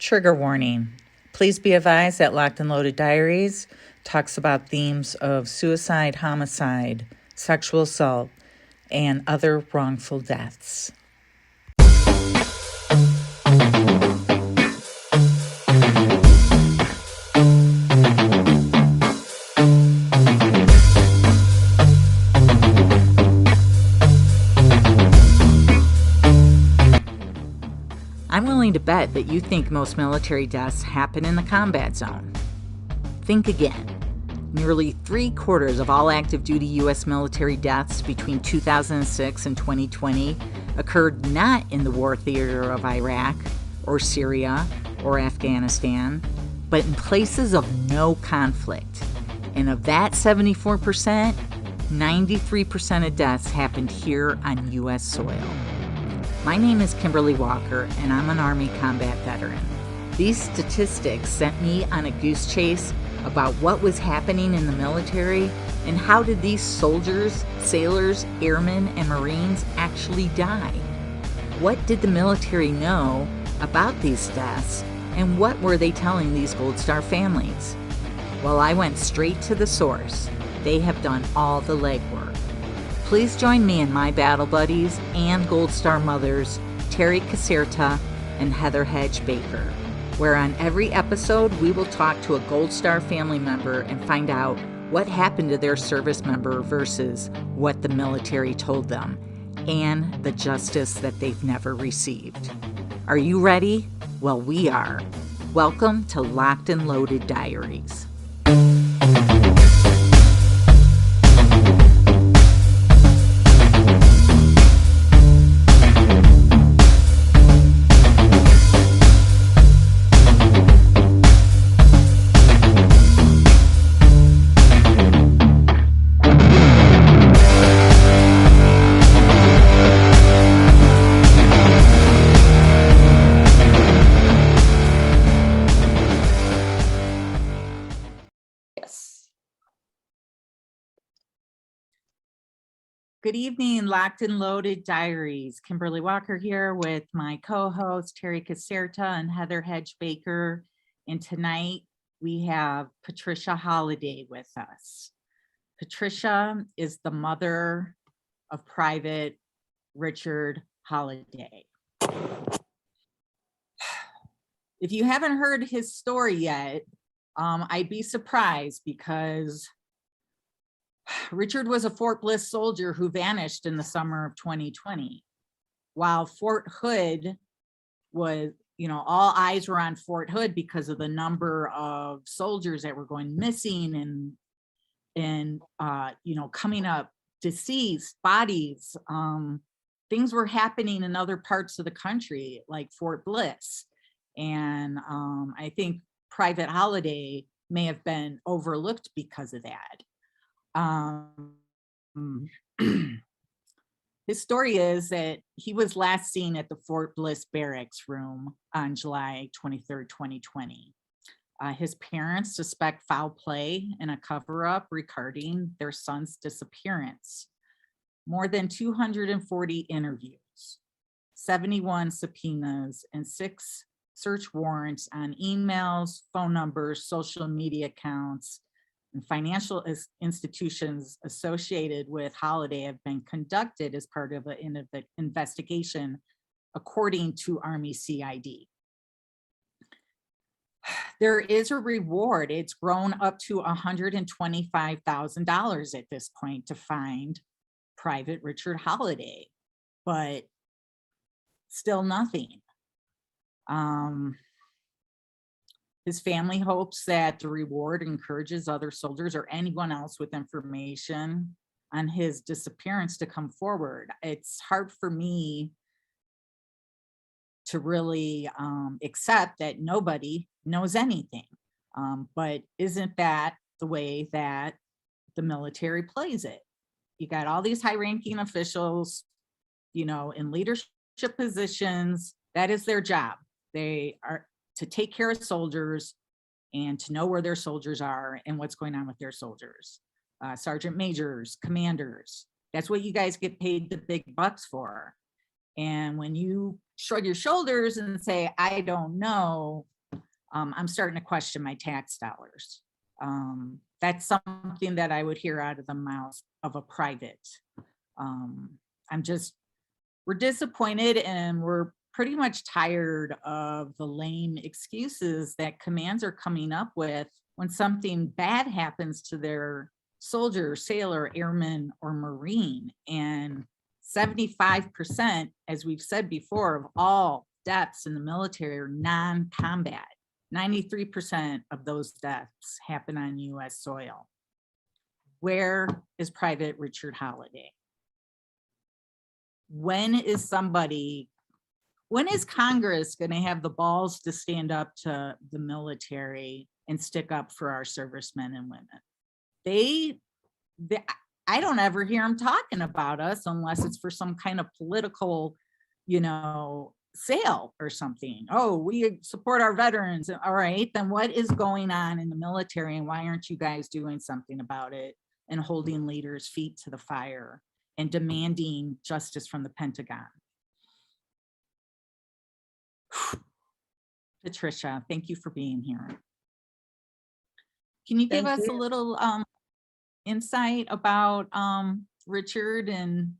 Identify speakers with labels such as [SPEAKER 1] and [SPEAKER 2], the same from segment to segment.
[SPEAKER 1] Trigger warning. Please be advised that Locked and Loaded Diaries talks about themes of suicide, homicide, sexual assault, and other wrongful deaths. I'm willing to bet that you think most military deaths happen in the combat zone. Think again. Nearly 3/4 of all active duty U.S. military deaths between 2006 and 2020 occurred not in the war theater of Iraq or Syria or Afghanistan, but in places of no conflict. And of that 74%, 93% of deaths happened here on U.S. soil. My name is Kimberly Walker, and I'm an Army combat veteran. These statistics sent me on a goose chase about what was happening in the military and how did these soldiers, sailors, airmen, and Marines actually die? What did the military know about these deaths, and what were they telling these Gold Star families? Well, I went straight to the source. They have done all the legwork. Please join me and my battle buddies and Gold Star mothers, Terry Caserta and Heather Hedge Baker, where on every episode we will talk to a Gold Star family member and find out what happened to their service member versus what the military told them, and the justice that they've never received. Are you ready? Well, we are. Welcome to Locked and Loaded Diaries. Good evening, Locked and Loaded Diaries. Kimberly Walker here with my co-host Terry Caserta and Heather Hedge Baker. And tonight we have Patricia Halliday with us. Patricia is the mother of Private Richard Halliday. If you haven't heard his story yet, I'd be surprised because Richard was a Fort Bliss soldier who vanished in the summer of 2020. While Fort Hood was, all eyes were on Fort Hood because of the number of soldiers that were going missing and coming up deceased bodies. Things were happening in other parts of the country, like Fort Bliss. And I think Private Halliday may have been overlooked because of that. His story is that he was last seen at the Fort Bliss barracks room on July 23rd, 2020. His parents suspect foul play and a cover-up regarding their son's disappearance. More than 240 interviews, 71 subpoenas, and 6 search warrants on emails, phone numbers, social media accounts, and financial institutions associated with Halliday have been conducted as part of an investigation, according to Army CID. There is a reward. It's grown up to $125,000 at this point to find Private Richard Halliday, but still nothing. His family hopes that the reward encourages other soldiers or anyone else with information on his disappearance to come forward. It's hard for me to really accept that nobody knows anything. But isn't that the way that the military plays it? You got all these high-ranking officials, in leadership positions. That is their job. They are to take care of soldiers and to know where their soldiers are and what's going on with their soldiers. Sergeant majors, commanders, that's what you guys get paid the big bucks for. And when you shrug your shoulders and say, I don't know, I'm starting to question my tax dollars. That's something that I would hear out of the mouth of a private. We're disappointed, and we're pretty much tired of the lame excuses that commands are coming up with when something bad happens to their soldier, sailor, airman, or Marine. And 75%, as we've said before, of all deaths in the military are non-combat. 93% of those deaths happen on US soil. Where is Private Richard Halliday? When is Congress going to have the balls to stand up to the military and stick up for our servicemen and women? I don't ever hear them talking about us unless it's for some kind of political, sale or something. Oh, we support our veterans. All right, then what is going on in the military, and why aren't you guys doing something about it and holding leaders' feet to the fire and demanding justice from the Pentagon? Patricia, thank you for being here. Can you give us a little insight about Richard and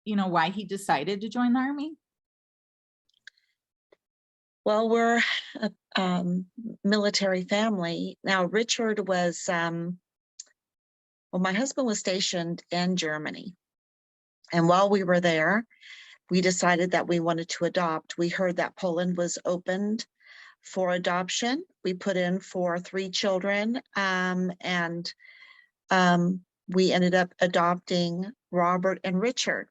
[SPEAKER 1] why he decided to join the Army?
[SPEAKER 2] Well, we're a military family. Now, Richard was, my husband was stationed in Germany. And while we were there, we decided that we wanted to adopt. We heard that Poland was opened for adoption. We put in for 3 children, and we ended up adopting Robert and Richard.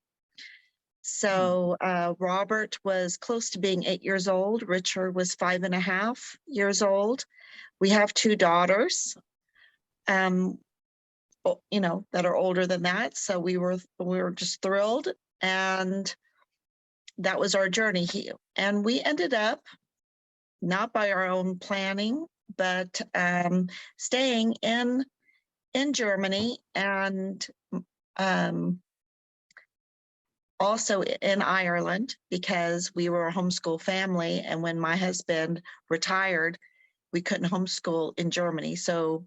[SPEAKER 2] So Robert was close to being 8 years old. Richard was 5.5 years old. We have 2 daughters, that are older than that. So we were just thrilled, and that was our journey. And we ended up, not by our own planning, but staying in Germany, and also in Ireland, because we were a homeschool family. And when my husband retired, we couldn't homeschool in Germany. So,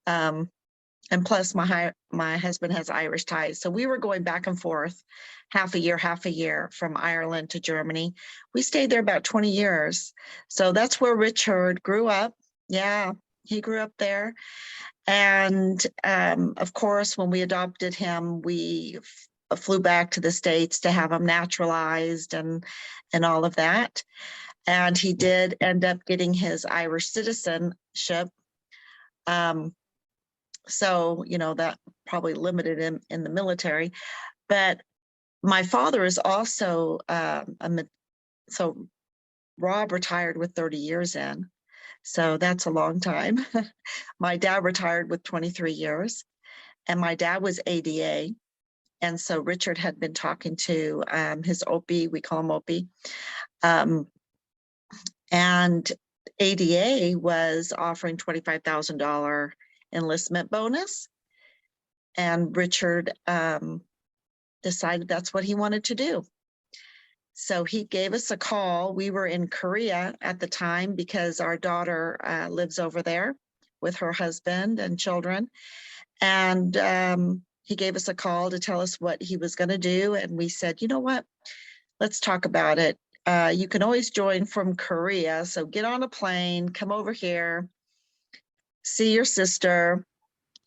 [SPEAKER 2] and plus my husband has Irish ties. So we were going back and forth half a year from Ireland to Germany. We stayed there about 20 years. So that's where Richard grew up. Yeah, he grew up there. And of course, when we adopted him, we flew back to the States to have him naturalized and all of that. And he did end up getting his Irish citizenship. So, that probably limited him in the military. But my father is also, so Rob retired with 30 years in. So that's a long time. My dad retired with 23 years, and my dad was ADA. And so Richard had been talking to his OP, we call him OP, and ADA was offering $25,000 enlistment bonus. And Richard decided that's what he wanted to do. So he gave us a call. We were in Korea at the time because our daughter lives over there with her husband and children. And he gave us a call to tell us what he was going to do. And we said, you know what, let's talk about it. You can always join from Korea. So get on a plane, come over here, see your sister,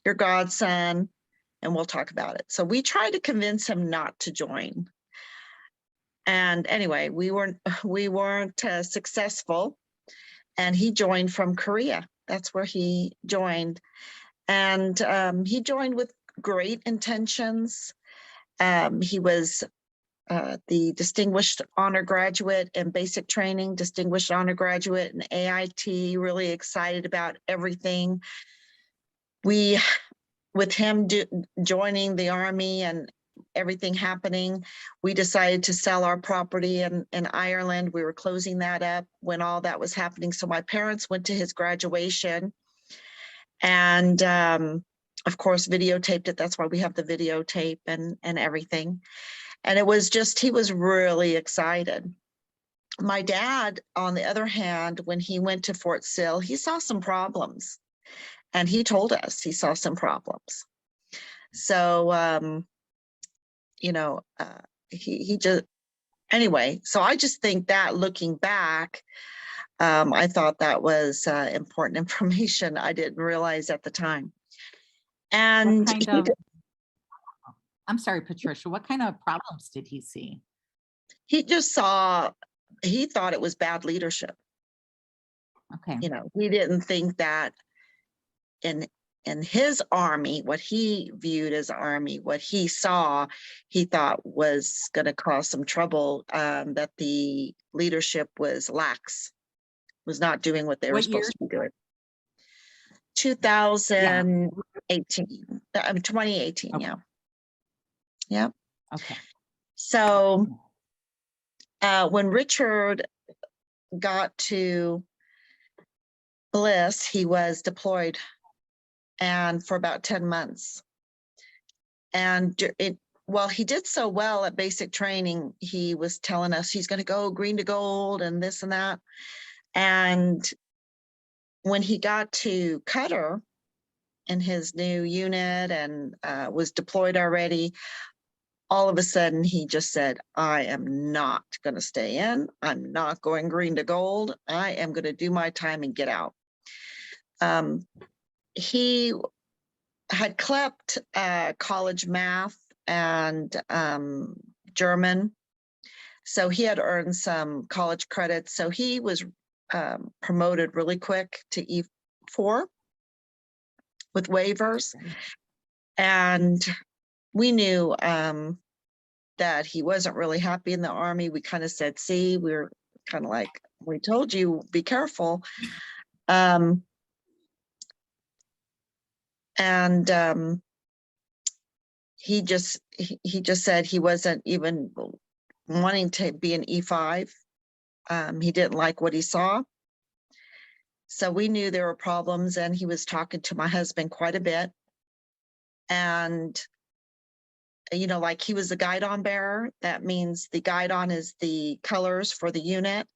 [SPEAKER 2] your godson, and we'll talk about it. So we tried to convince him not to join. And anyway, we weren't successful. And he joined from Korea. That's where he joined. And he joined with great intentions. He was the Distinguished Honor Graduate in Basic Training, Distinguished Honor Graduate in AIT, really excited about everything. With him joining the Army and everything happening, we decided to sell our property in Ireland. We were closing that up when all that was happening. So my parents went to his graduation, and of course, videotaped it. That's why we have the videotape and everything. And it was just, he was really excited. My dad, on the other hand, when he went to Fort Sill, he saw some problems, and he told us he saw some problems. So, you know, he just, anyway, so I just think that looking back, I thought that was important information I didn't realize at the time.
[SPEAKER 1] What
[SPEAKER 2] And
[SPEAKER 1] kind of, I'm sorry, Patricia, what kind of problems did he see?
[SPEAKER 2] he just saw, he thought it was bad leadership.
[SPEAKER 1] Okay.
[SPEAKER 2] You know, he didn't think that in his army, what he viewed as army, what he saw, he thought was going to cause some trouble, that the leadership was lax, was not doing what they were
[SPEAKER 1] What year?
[SPEAKER 2] supposed to be doing.
[SPEAKER 1] Yeah.
[SPEAKER 2] 2018, 2018,
[SPEAKER 1] Okay.
[SPEAKER 2] yeah. Yep.
[SPEAKER 1] Okay.
[SPEAKER 2] So when Richard got to Bliss, he was deployed, and for about 10 months. And well, he did so well at basic training. He was telling us he's going to go green to gold and this and that. And when he got to Cutter in his new unit and was deployed already, all of a sudden he just said, I am not going to stay in. I'm not going green to gold. I am going to do my time and get out. He had clept college math and German. So he had earned some college credits. So he was promoted really quick to E4 with waivers. And we knew that he wasn't really happy in the Army. We kind of said, see, we're kind of like, we told you, be careful. He just said he wasn't even wanting to be an E5. He didn't like what he saw. So we knew there were problems, and he was talking to my husband quite a bit. And, you know, like he was the guidon bearer. That means the guidon is the colors for the unit.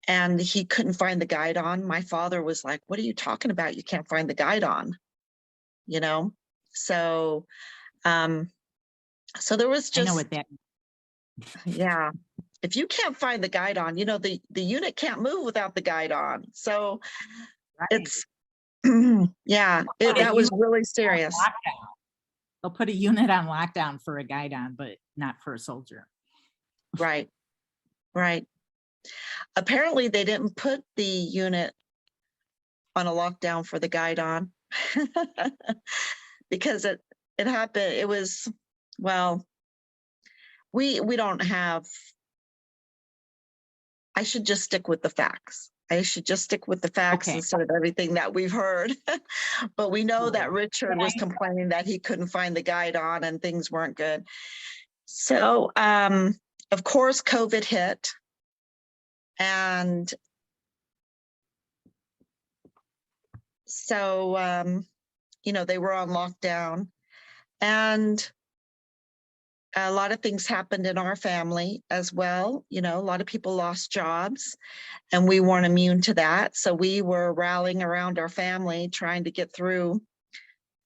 [SPEAKER 2] And he couldn't find the guidon. My father was like, what are you talking about? You can't find the guidon, you know? So, so there was just,
[SPEAKER 1] I know what that means.
[SPEAKER 2] Yeah. If you can't find the guidon, you know, the unit can't move without the guidon. So
[SPEAKER 1] Right.
[SPEAKER 2] it's, yeah, that was really serious.
[SPEAKER 1] They'll put a unit on lockdown for a guidon, but not for a soldier.
[SPEAKER 2] Right. Right. Apparently they didn't put the unit on a lockdown for the guidon because it happened. It was, well, we don't have, I should just stick with the facts. I should just stick with the facts instead of everything that we've heard. But we know that Richard was complaining that he couldn't find the guidon and things weren't good. So, of course, COVID hit. And so, you know, they were on lockdown. And a lot of things happened in our family as well. You know, a lot of people lost jobs, and we weren't immune to that. So we were rallying around our family, trying to get through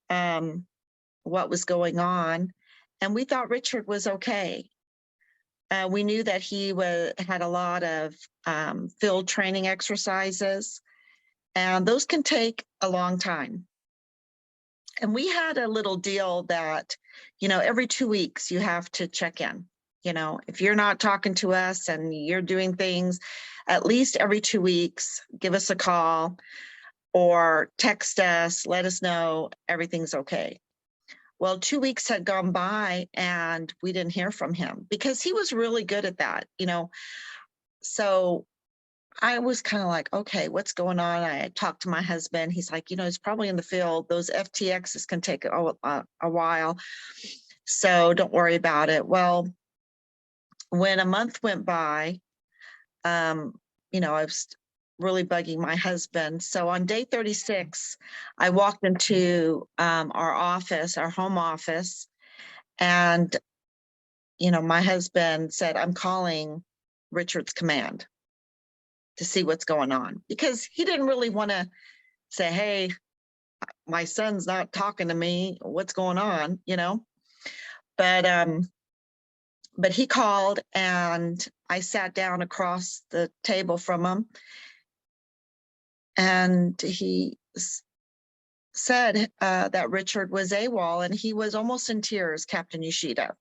[SPEAKER 2] what was going on. And we thought Richard was okay. We knew that he had a lot of field training exercises, and those can take a long time. And we had a little deal that, you know, every 2 weeks you have to check in. You know, if you're not talking to us and you're doing things, at least every 2 weeks, give us a call or text us, let us know everything's okay. Well, 2 weeks had gone by and we didn't hear from him because he was really good at that, you know. So I was kind of like, okay, what's going on? I talked to my husband. He's like, you know, he's probably in the field. Those FTXs can take a while. So don't worry about it. Well, when a month went by, you know, I was really bugging my husband. So on day 36, I walked into our office, our home office, and, you know, my husband said, I'm calling Richard's command to see what's going on, because he didn't really want to say, hey, my son's not talking to me, what's going on, you know? But he called, and I sat down across the table from him, and he said that Richard was AWOL, and he was almost in tears, Captain Yoshida.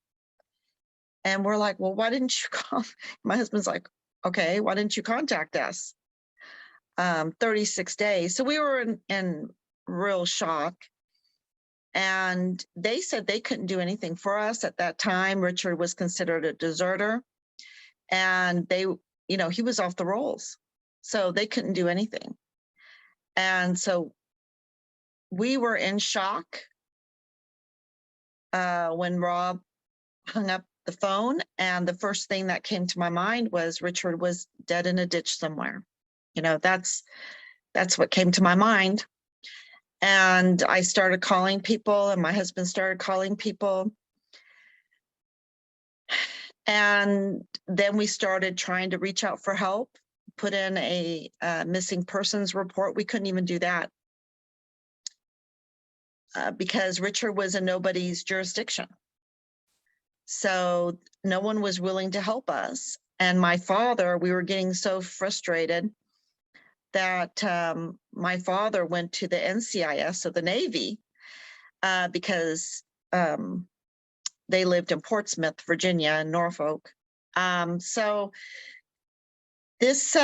[SPEAKER 2] And we're like, well, why didn't you call? My husband's like, okay, why didn't you contact us? 36 days. So we were in real shock. And they said they couldn't do anything for us at that time. Richard was considered a deserter, and they, you know, he was off the rolls. So they couldn't do anything. And so we were in shock when Rob hung up the phone. And the first thing that came to my mind was Richard was dead in a ditch somewhere. You know, that's what came to my mind. And I started calling people, and my husband started calling people. And then we started trying to reach out for help, put in a missing persons report. We couldn't even do that because Richard was in nobody's jurisdiction. So no one was willing to help us. And my father, we were getting so frustrated that my father went to the NCIS, so the Navy, because they lived in Portsmouth, Virginia, and Norfolk. So this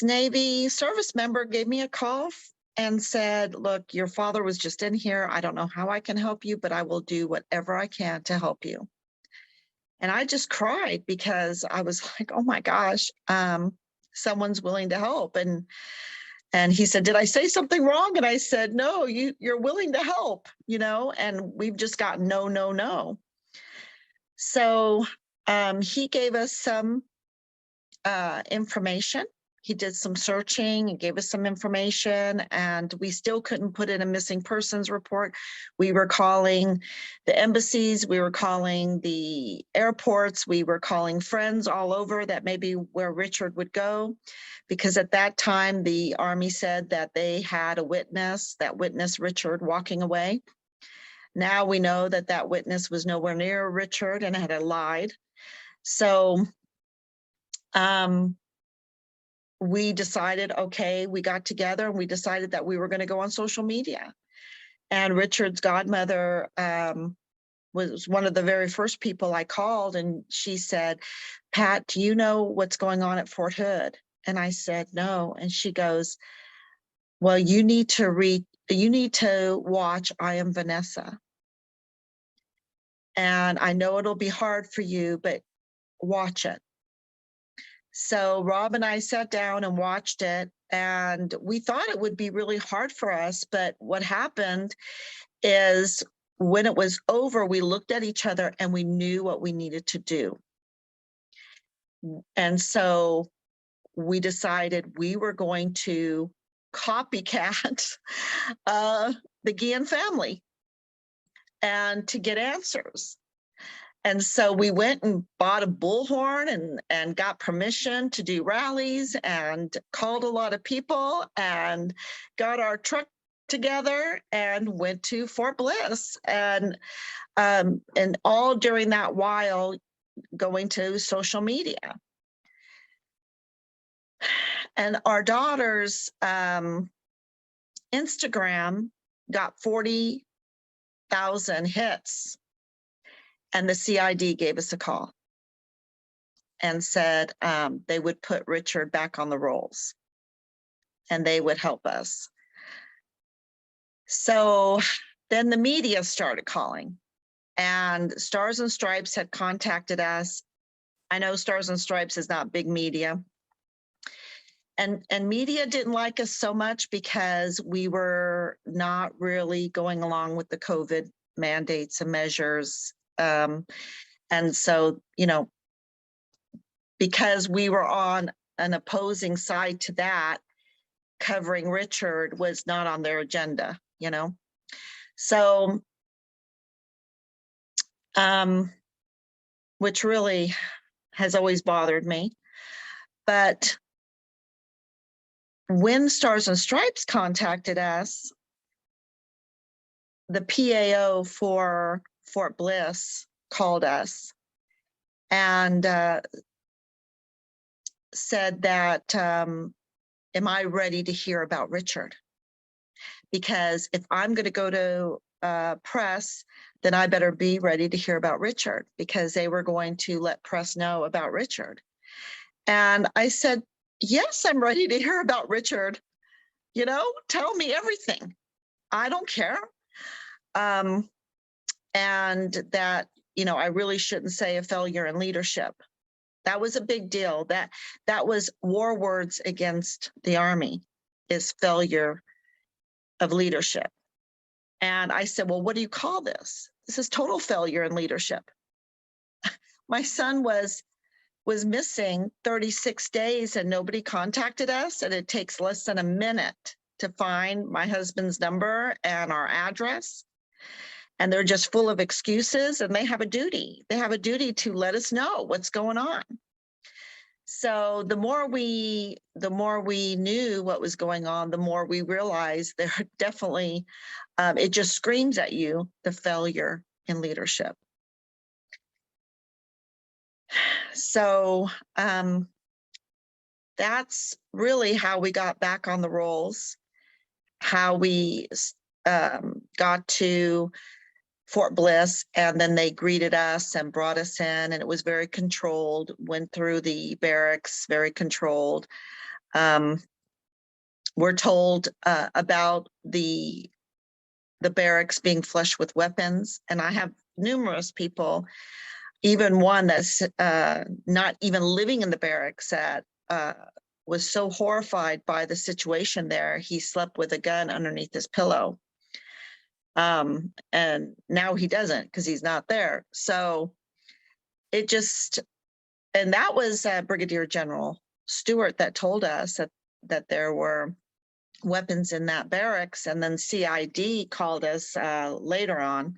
[SPEAKER 2] Navy service member gave me a call and said, look, your father was just in here. I don't know how I can help you, but I will do whatever I can to help you. And I just cried because I was like, oh my gosh, someone's willing to help. And he said, did I say something wrong? And I said, no, you're willing to help, you know, and we've just got no, no, no. So he gave us some information. He did some searching and gave us some information, and we still couldn't put in a missing persons report. We were calling the embassies, we were calling the airports, we were calling friends all over that maybe where Richard would go, because at that time the Army said that they had a witness that witnessed Richard walking away. Now we know that that witness was nowhere near Richard and had lied. So we decided, okay, we got together and we decided that we were going to go on social media. And Richard's godmother was one of the very first people I called, and she said, Pat, do you know what's going on at Fort Hood? And I said, no. And she goes, well, you need to watch I Am Vanessa. And I know it'll be hard for you, but watch it. So Rob and I sat down and watched it, and we thought it would be really hard for us. But what happened is when it was over, we looked at each other and we knew what we needed to do. And so we decided we were going to copycat the Guillen family and to get answers. And so we went and bought a bullhorn and got permission to do rallies and called a lot of people and got our truck together and went to Fort Bliss. And all during that while going to social media. And our daughter's Instagram got 40,000 hits. And the CID gave us a call and said they would put Richard back on the rolls and they would help us. So then the media started calling, and Stars and Stripes had contacted us. I know Stars and Stripes is not big media. And media didn't like us so much because we were not really going along with the COVID mandates and measures. And so, you know, because we were on an opposing side to that, covering Richard was not on their agenda, you know. So, which really has always bothered me. But when Stars and Stripes contacted us, the PAO for Fort Bliss called us and said that, am I ready to hear about Richard? Because if I'm going to go to press, then I better be ready to hear about Richard, because they were going to let press know about Richard. And I said, yes, I'm ready to hear about Richard. You know, tell me everything. I don't care. And that, you know, I really shouldn't say a failure in leadership. That was a big deal. That was war words against the Army, is failure of leadership. And I said, well, what do you call this? This is total failure in leadership. My son was missing 36 days and nobody contacted us, and it takes less than a minute to find my husband's number and our address. And they're just full of excuses, and they have a duty. They have a duty to let us know what's going on. So the more we knew what was going on, the more we realized there definitely, it just screams at you, the failure in leadership. So that's really how we got back on the rolls, how we got to Fort Bliss, and then they greeted us and brought us in, and it was very controlled, went through the barracks, very controlled. We're told about the barracks being flush with weapons, and I have numerous people, even one that's not even living in the barracks, that was so horrified by the situation there, he slept with a gun underneath his pillow. And now he doesn't, because he's not there. So it just, and that was Brigadier General Stewart that told us that there were weapons in that barracks. And then CID called us later on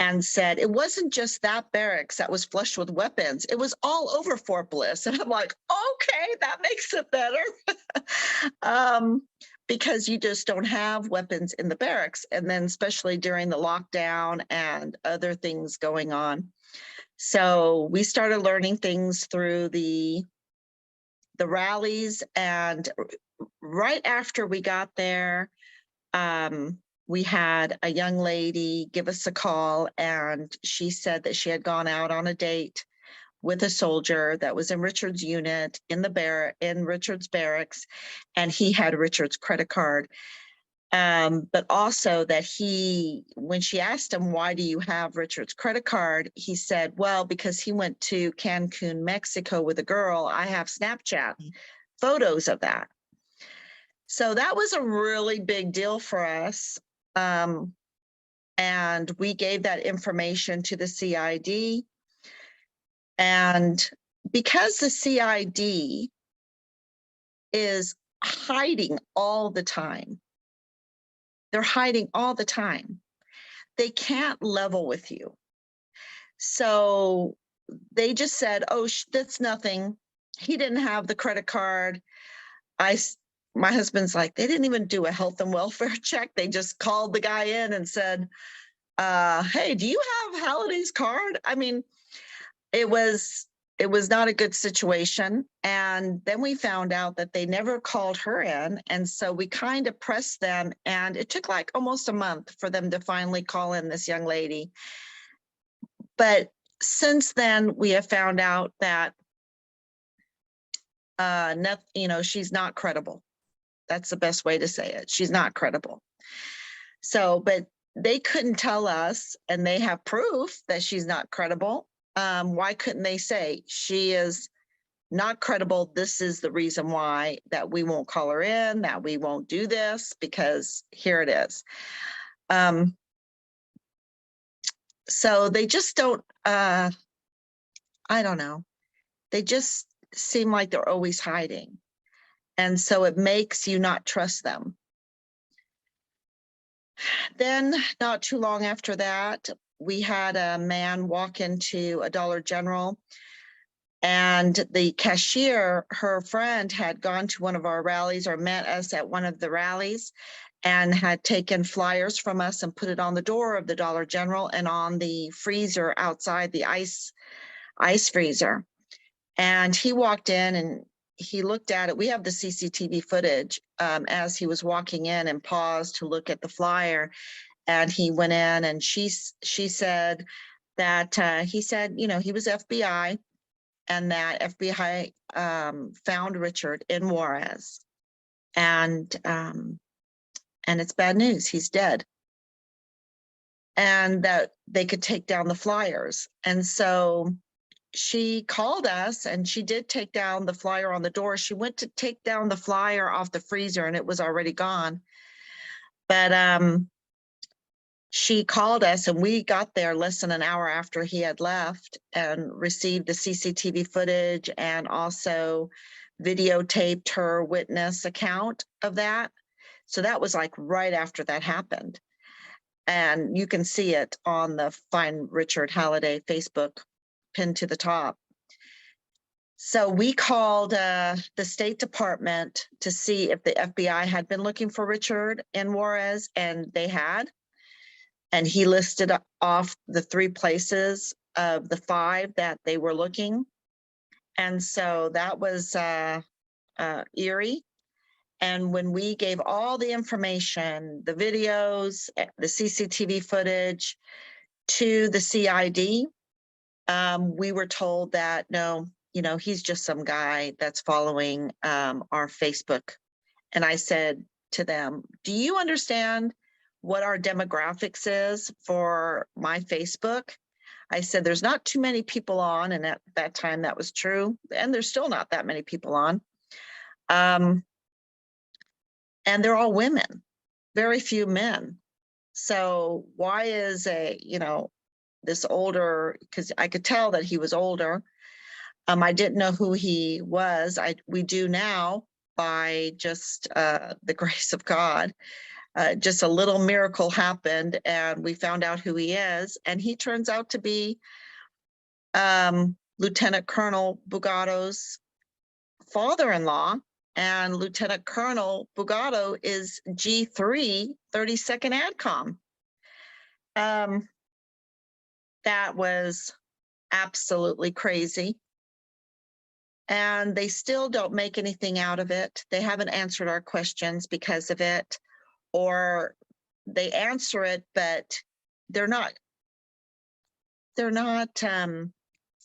[SPEAKER 2] and said it wasn't just that barracks that was flushed with weapons, it was all over Fort Bliss. And I'm like, okay, that makes it better. Because you just don't have weapons in the barracks, and then especially during the lockdown and other things going on. So we started learning things through the rallies, and right after we got there, we had a young lady give us a call, and she said that she had gone out on a date with a soldier that was in Richard's unit in Richard's barracks, and he had Richard's credit card. But also that when she asked him, why do you have Richard's credit card? He said, well, because he went to Cancun, Mexico with a girl. I have Snapchat photos of that. So that was a really big deal for us. And we gave that information to the CID. And because the CID is hiding all the time, they're hiding all the time, they can't level with you. So they just said, oh, that's nothing. He didn't have the credit card. My husband's like, they didn't even do a health and welfare check. They just called the guy in and said, hey, do you have Halliday's card? I mean, it was not a good situation. And then we found out that they never called her in. And so we kind of pressed them, and it took like almost a month for them to finally call in this young lady. But since then, we have found out that she's not credible. That's the best way to say it. She's not credible. So, but they couldn't tell us, and they have proof that she's not credible. Why couldn't they say she is not credible? This is the reason why, that we won't call her in, that we won't do this, because here it is. So they just don't, I don't know. They just seem like they're always hiding. And so it makes you not trust them. Then not too long after that, we had a man walk into a Dollar General, And the cashier, her friend, had gone to one of our rallies or met us at one of the rallies and had taken flyers from us and put it on the door of the Dollar General and on the freezer outside, the ice freezer. And he walked in and he looked at it. We have the CCTV footage as he was walking in and paused to look at the flyer. And he went in and she said that he said, you know, he was FBI and that FBI found Richard in Juarez. And it's bad news. He's dead. And that they could take down the flyers. And so she called us and she did take down the flyer on the door. She went to take down the flyer off the freezer and it was already gone. But she called us and we got there less than an hour after he had left and received the CCTV footage and also videotaped her witness account of that. So that was like right after that happened. And you can see it on the Find Richard Halliday Facebook pinned to the top. So we called the State Department to see if the FBI had been looking for Richard in Juarez, and they had. And he listed off the 3 places of the 5 that they were looking. And so that was eerie. And when we gave all the information, the videos, the CCTV footage to the CID, we were told that, no, you know, he's just some guy that's following our Facebook. And I said to them, do you understand what our demographics is for my Facebook? I said, there's not too many people on. And at that time that was true. And there's still not that many people on. And they're all women, very few men. So why is this older, because I could tell that he was older. I didn't know who he was. We do now by just the grace of God. Just a little miracle happened and we found out who he is. And he turns out to be Lieutenant Colonel Bugato's father-in-law. And Lieutenant Colonel Bugato is G3, 32nd ADCOM. That was absolutely crazy. And they still don't make anything out of it. They haven't answered our questions because of it, or they answer it, but they're not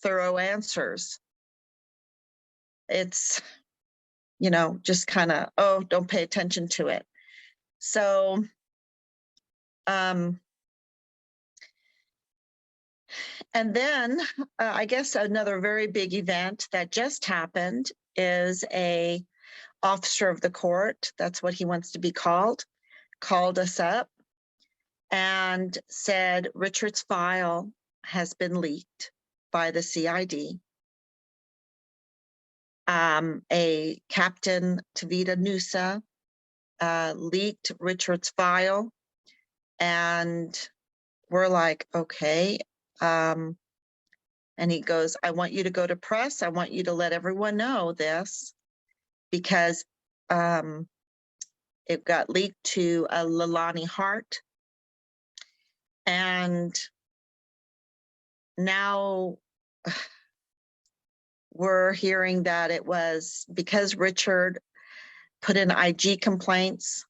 [SPEAKER 2] thorough answers. It's, just kind of, oh, don't pay attention to it. So, and then I guess another very big event that just happened is a officer of the court, that's what he wants to be called us up and said Richard's file has been leaked by the CID. A Captain Tavita Nusa leaked Richard's file, and we're like, okay. And he goes, I want you to go to press. I want you to let everyone know this because it got leaked to Leilani Hart. And now we're hearing that it was because Richard put in IG complaints,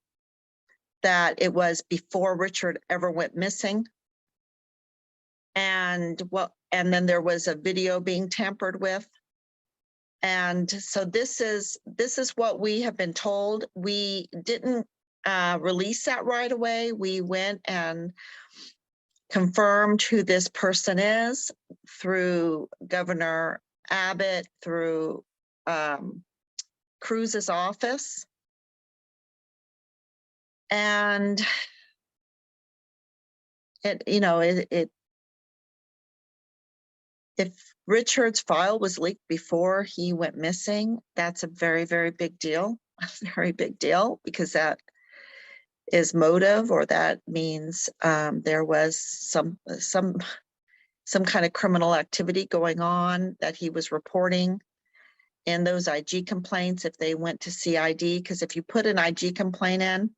[SPEAKER 2] that it was before Richard ever went missing. And then there was a video being tampered with. And so this is what we have been told. We didn't release that right away. We went and confirmed who this person is through Governor Abbott, through Cruz's office. And if Richard's file was leaked before he went missing, that's a very, very big deal, a very big deal, because that is motive, or that means there was some some kind of criminal activity going on that he was reporting in those IG complaints if they went to CID, because if you put an IG complaint in,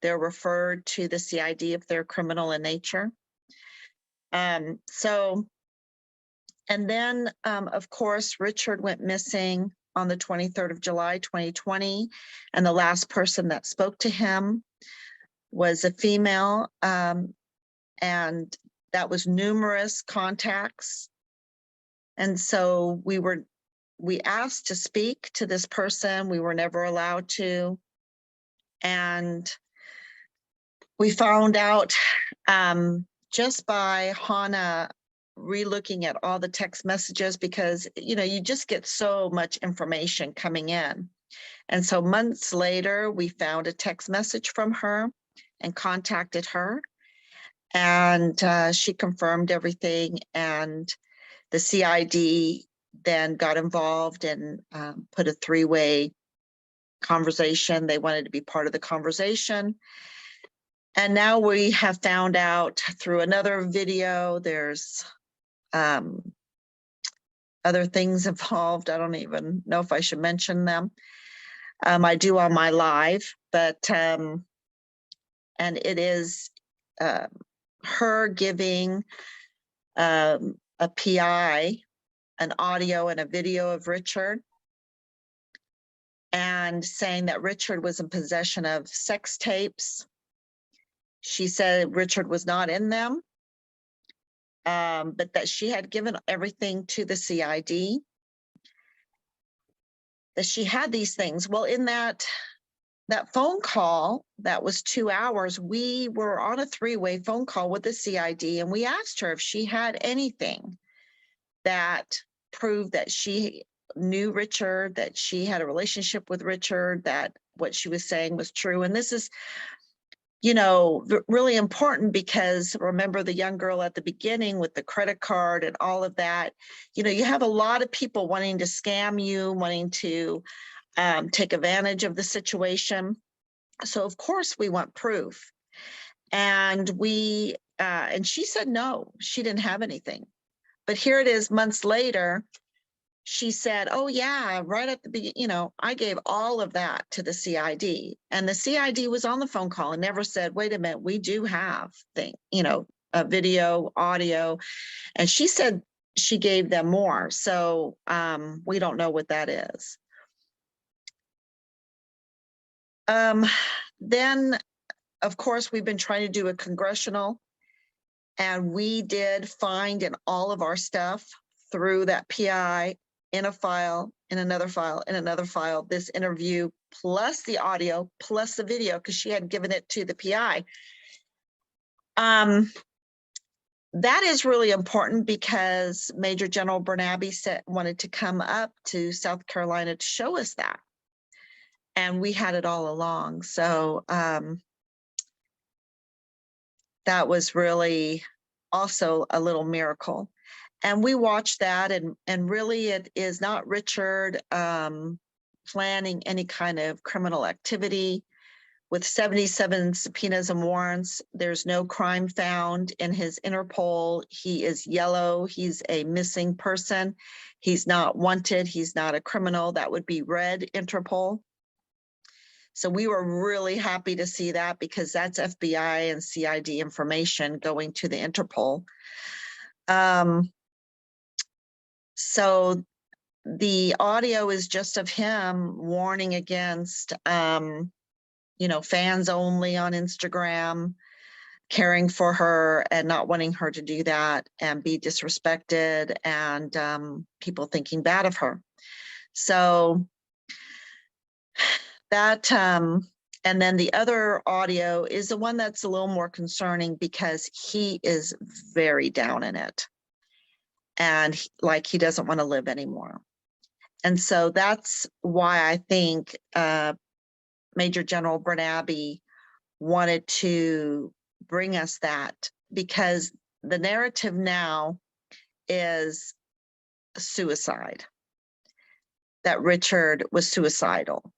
[SPEAKER 2] they're referred to the CID if they're criminal in nature. And then, of course, Richard went missing on the 23rd of July, 2020, and the last person that spoke to him was a female, and that was numerous contacts. And so we asked to speak to this person. We were never allowed to. And we found out just by Hannah re-looking at all the text messages, because, you know, you just get so much information coming in. And so months later, we found a text message from her and contacted her. And she confirmed everything. And the CID then got involved and put a three-way conversation. They wanted to be part of the conversation. And now we have found out through another video, there's other things involved. I don't even know if I should mention them. I do on my live, but, and it is her giving a PI, an audio and a video of Richard, and saying that Richard was in possession of sex tapes. She said Richard was not in them, but that she had given everything to the CID, that she had these things. Well, in that phone call, that was 2 hours, we were on a three-way phone call with the CID, and we asked her if she had anything that proved that she knew Richard, that she had a relationship with Richard, that what she was saying was true. And this is, you know, really important, because remember the young girl at the beginning with the credit card and all of that, you know, you have a lot of people wanting to scam you, wanting to take advantage of the situation. So of course we want proof. And and she said no, she didn't have anything. But here it is months later, she said, oh yeah, right at the beginning, you know, I gave all of that to the CID, and the CID was on the phone call and never said, wait a minute, we do have you know, a video, audio. And she said she gave them more. So we don't know what that is. Then, of course, we've been trying to do a congressional, and we did find in all of our stuff through that PI, in a file, in another file, in another file, this interview, plus the audio, plus the video, because she had given it to the PI. That is really important, because Major General Bernabe wanted to come up to South Carolina to show us that. And we had it all along. So that was really also a little miracle. And we watched that, and really it is not Richard planning any kind of criminal activity. With 77 subpoenas and warrants, there's no crime found in his Interpol. He is yellow. He's a missing person. He's not wanted. He's not a criminal. That would be red Interpol. So we were really happy to see that, because that's FBI and CID information going to the Interpol. So the audio is just of him warning against, you know, fans only on Instagram, caring for her and not wanting her to do that and be disrespected, and people thinking bad of her. So that, and then the other audio is the one that's a little more concerning, because he is very down in it. And like he doesn't want to live anymore. And so that's why I think Major General Bernabe wanted to bring us that, because the narrative now is suicide, that Richard was suicidal.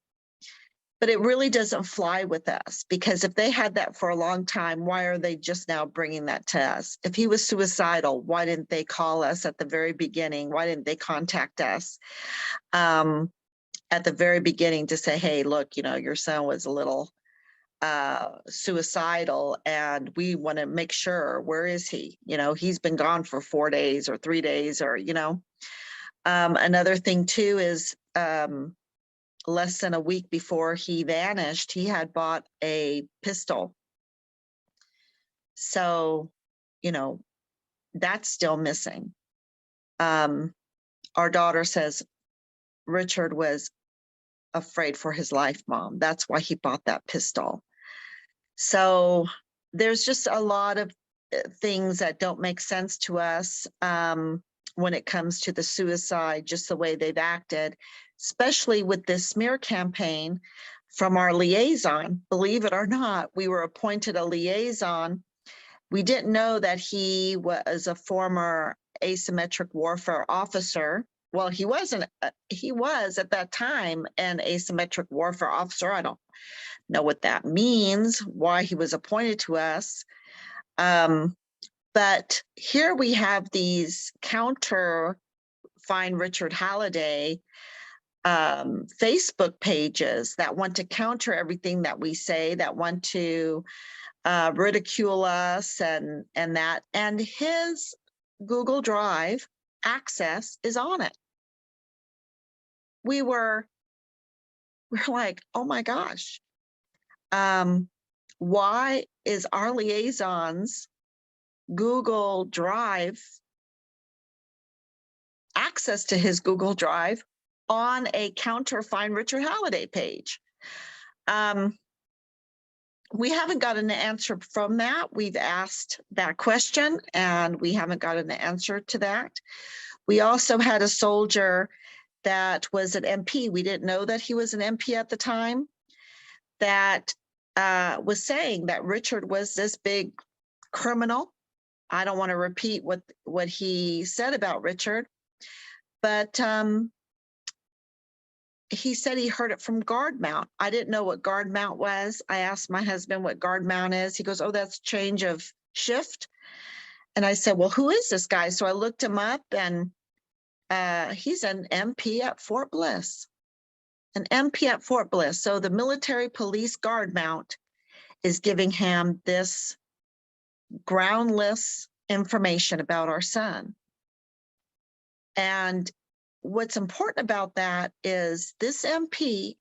[SPEAKER 2] But it really doesn't fly with us, because if they had that for a long time, why are they just now bringing that to us? If he was suicidal, why didn't they call us at the very beginning? Why didn't they contact us at the very beginning to say, hey, look, you know, your son was a little suicidal and we want to make sure, where is he? You know, he's been gone for 4 days or 3 days, or, you know. Another thing too is less than a week before he vanished, he had bought a pistol. So, you know, that's still missing. Our daughter says Richard was afraid for his life, Mom. That's why he bought that pistol. So there's just a lot of things that don't make sense to us when it comes to the suicide, just the way they've acted, especially with this smear campaign from our liaison. Believe it or not, we were appointed a liaison. We didn't know that he was a former asymmetric warfare officer. Well, he wasn't. He was at that time an asymmetric warfare officer. I don't know what that means, why he was appointed to us. But here we have these counter Find Richard Halliday Facebook pages that want to counter everything that we say, that want to ridicule us and that, and his Google Drive access is on it. We're like, oh my gosh. Why is our liaison's Google Drive access to his Google Drive on a counter Find Richard Halliday page? We haven't gotten an answer from that. We've asked that question and we haven't gotten an answer to that. We also had a soldier that was an MP. We didn't know that he was an MP at the time, that was saying that Richard was this big criminal. I don't want to repeat what he said about Richard, but he said he heard it from guard mount. I didn't know what guard mount was. I asked my husband what guard mount is. He goes, oh, that's change of shift. And I said, well, who is this guy? So I looked him up, and he's an MP at Fort Bliss. An MP at Fort Bliss. So the military police guard mount is giving him this groundless information about our son. And what's important about that is this MP,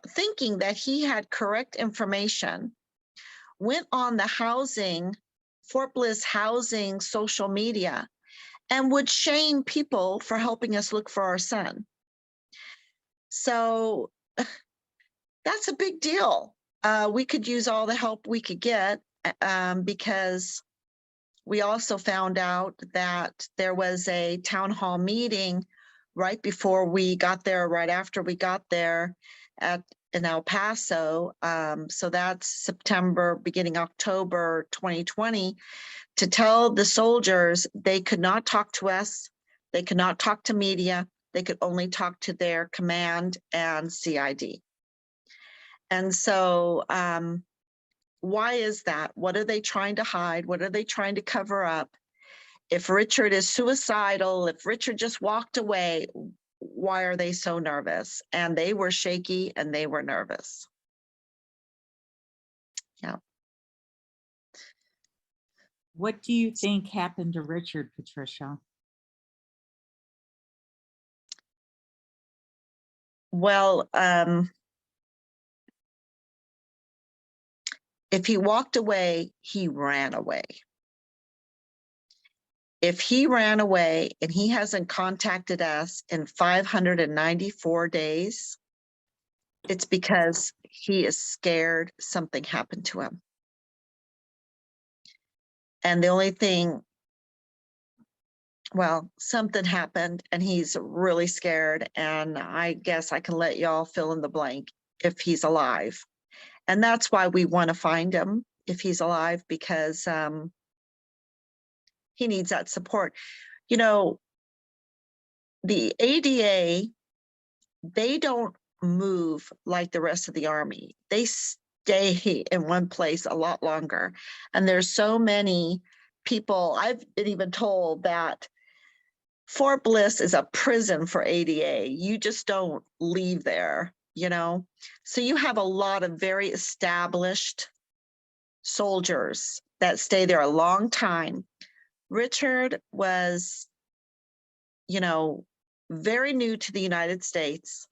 [SPEAKER 2] thinking that he had correct information, went on the Fort Bliss housing social media and would shame people for helping us look for our son. So that's a big deal. We could use all the help we could get, because we also found out that there was a town hall meeting right before we got there, right after we got there in El Paso. So that's September, beginning October 2020, to tell the soldiers they could not talk to us, they could not talk to media, they could only talk to their command and CID. And so why is that? What are they trying to hide? What are they trying to cover up? If Richard is suicidal, if Richard just walked away, why are they so nervous? And they were shaky and they were nervous. Yeah.
[SPEAKER 1] What do you think happened to Richard, Patricia?
[SPEAKER 2] Well, if he walked away, he ran away. If he ran away and he hasn't contacted us in 594 days, it's because he is scared something happened to him. And the only thing, well, something happened and he's really scared. And I guess I can let y'all fill in the blank if he's alive. And that's why we want to find him if he's alive, because he needs that support. You know, the ADA, they don't move like the rest of the Army. They stay in one place a lot longer. And there's so many people, I've been even told that Fort Bliss is a prison for ADA. You just don't leave there, you know? So you have a lot of very established soldiers that stay there a long time. Richard was, you know, very new to the United States,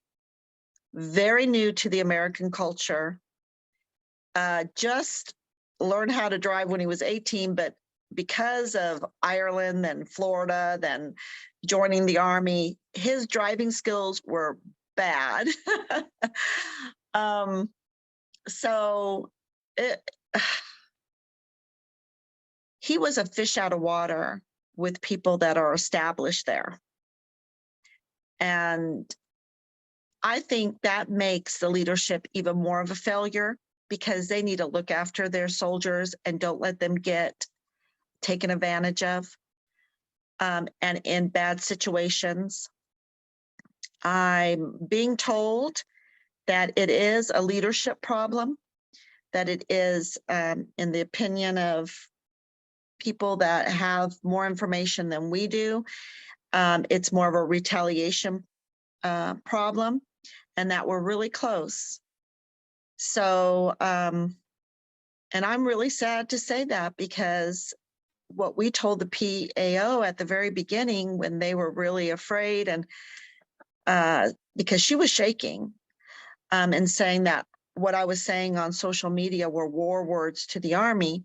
[SPEAKER 2] very new to the American culture, just learned how to drive when he was 18, but because of Ireland and Florida, then joining the Army, his driving skills were bad. um, so it, he was a fish out of water with people that are established there. And I think that makes the leadership even more of a failure because they need to look after their soldiers and don't let them get taken advantage of and in bad situations. I'm being told that it is a leadership problem, that it is, in the opinion of people that have more information than we do, it's more of a retaliation problem, and that we're really close. So, and I'm really sad to say that because what we told the PAO at the very beginning when they were really afraid and because she was shaking and saying that what I was saying on social media were war words to the Army,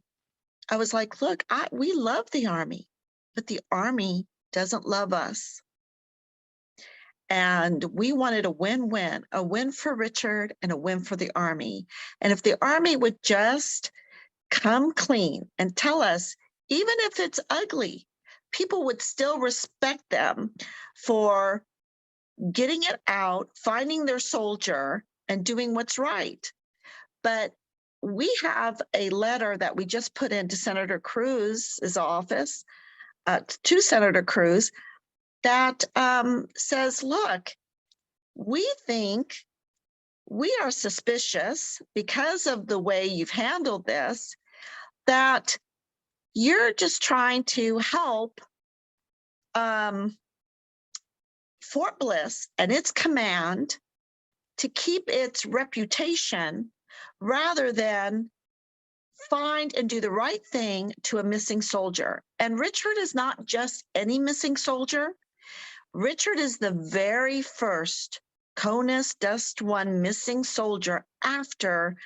[SPEAKER 2] I was like, look, we love the Army, but the Army doesn't love us. And we wanted a win-win, a win for Richard and a win for the Army. And if the Army would just come clean and tell us, even if it's ugly, people would still respect them for getting it out, finding their soldier, and doing what's right. But we have a letter that we just put into Senator Cruz's office, to Senator Cruz, that says, look, we think we are suspicious because of the way you've handled this, that you're just trying to help Fort Bliss and its command to keep its reputation rather than find and do the right thing to a missing soldier. And Richard is not just any missing soldier. Richard is the very first CONUS Dust One missing soldier after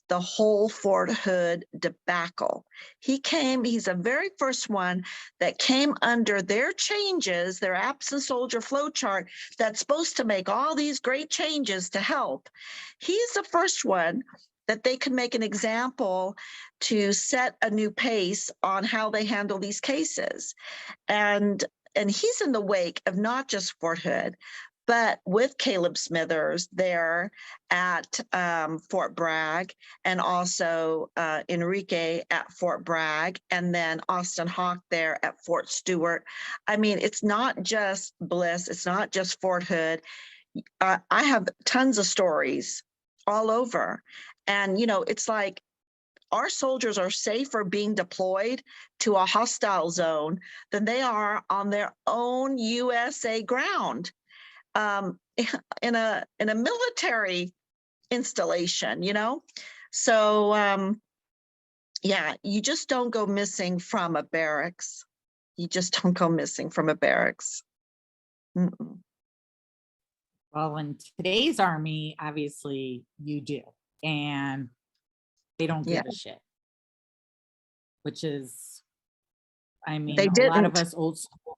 [SPEAKER 2] the whole Fort Hood debacle. He's the very first one that came under their changes, their absent soldier flow chart that's supposed to make all these great changes to help. He's the first one that they could make an example to set a new pace on how they handle these cases. And he's in the wake of not just Fort Hood, but with Caleb Smithers there at Fort Bragg, and also Enrique at Fort Bragg, and then Austin Hawk there at Fort Stewart. I mean, it's not just Bliss, it's not just Fort Hood. I have tons of stories all over. And, you know, it's like our soldiers are safer being deployed to a hostile zone than they are on their own USA ground. In a military installation, you know? So yeah, you just don't go missing from a barracks. You just don't go missing from a barracks. Mm-mm.
[SPEAKER 1] Well, in today's Army, obviously you do, and they don't give a shit, which is, I mean,
[SPEAKER 2] They
[SPEAKER 1] a lot of
[SPEAKER 2] didn't.
[SPEAKER 1] us old school,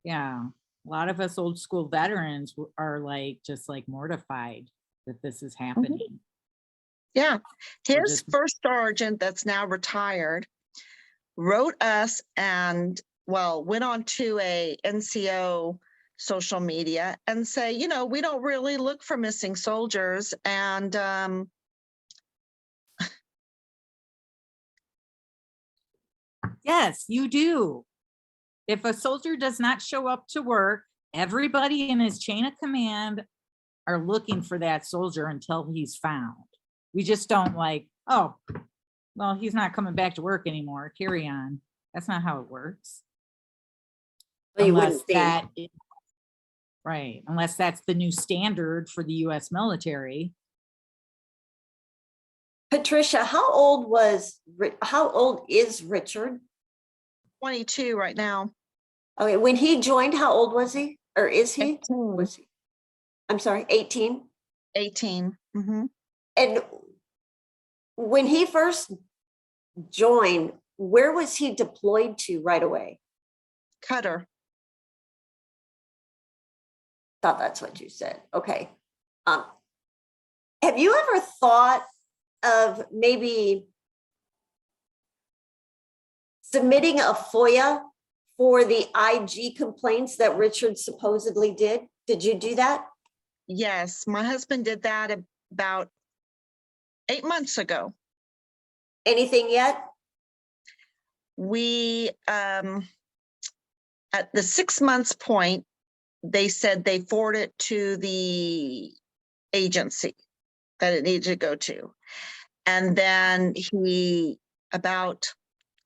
[SPEAKER 1] yeah, a lot of us old school veterans are like, just like mortified that this is happening.
[SPEAKER 2] Yeah,
[SPEAKER 1] We're
[SPEAKER 2] his
[SPEAKER 1] just,
[SPEAKER 2] first sergeant that's now retired wrote us and, well, went on to a NCO social media and say, you know, we don't really look for missing soldiers. And
[SPEAKER 1] yes, you do. If a soldier does not show up to work, everybody in his chain of command are looking for that soldier until he's found. We just don't like, oh, well, he's not coming back to work anymore. Carry on. That's not how it works.
[SPEAKER 3] Well, you
[SPEAKER 1] Unless
[SPEAKER 3] wouldn't think.
[SPEAKER 1] that is, right, unless that's the new standard for the US military.
[SPEAKER 3] Patricia, how old is Richard?
[SPEAKER 2] 22 right now.
[SPEAKER 3] Okay, when he joined, how old was he? Or is he?
[SPEAKER 2] 18.
[SPEAKER 3] Was he? I'm sorry, 18?
[SPEAKER 2] 18. Mm-hmm.
[SPEAKER 3] And when he first joined, where was he deployed to right away?
[SPEAKER 2] Cutter.
[SPEAKER 3] Thought that's what you said. Okay. Have you ever thought of maybe submitting a FOIA for the IG complaints that Richard supposedly did? Did you do that?
[SPEAKER 2] Yes, my husband did that about 8 months ago.
[SPEAKER 3] Anything yet?
[SPEAKER 2] We, at the 6 months point, they said they forwarded it to the agency that it needed to go to. And then he, about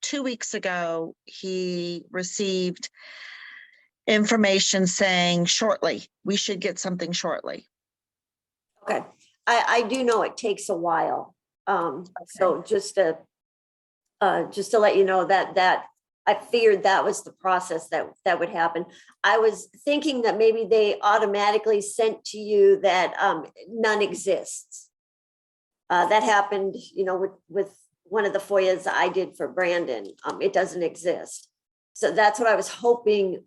[SPEAKER 2] 2 weeks ago, he received information saying shortly, we should get something shortly.
[SPEAKER 3] Okay. I do know it takes a while. So just to let you know that I figured that was the process that would happen. I was thinking that maybe they automatically sent to you that none exists. That happened, you know, with one of the FOIAs I did for Brandon. It doesn't exist. So that's what I was hoping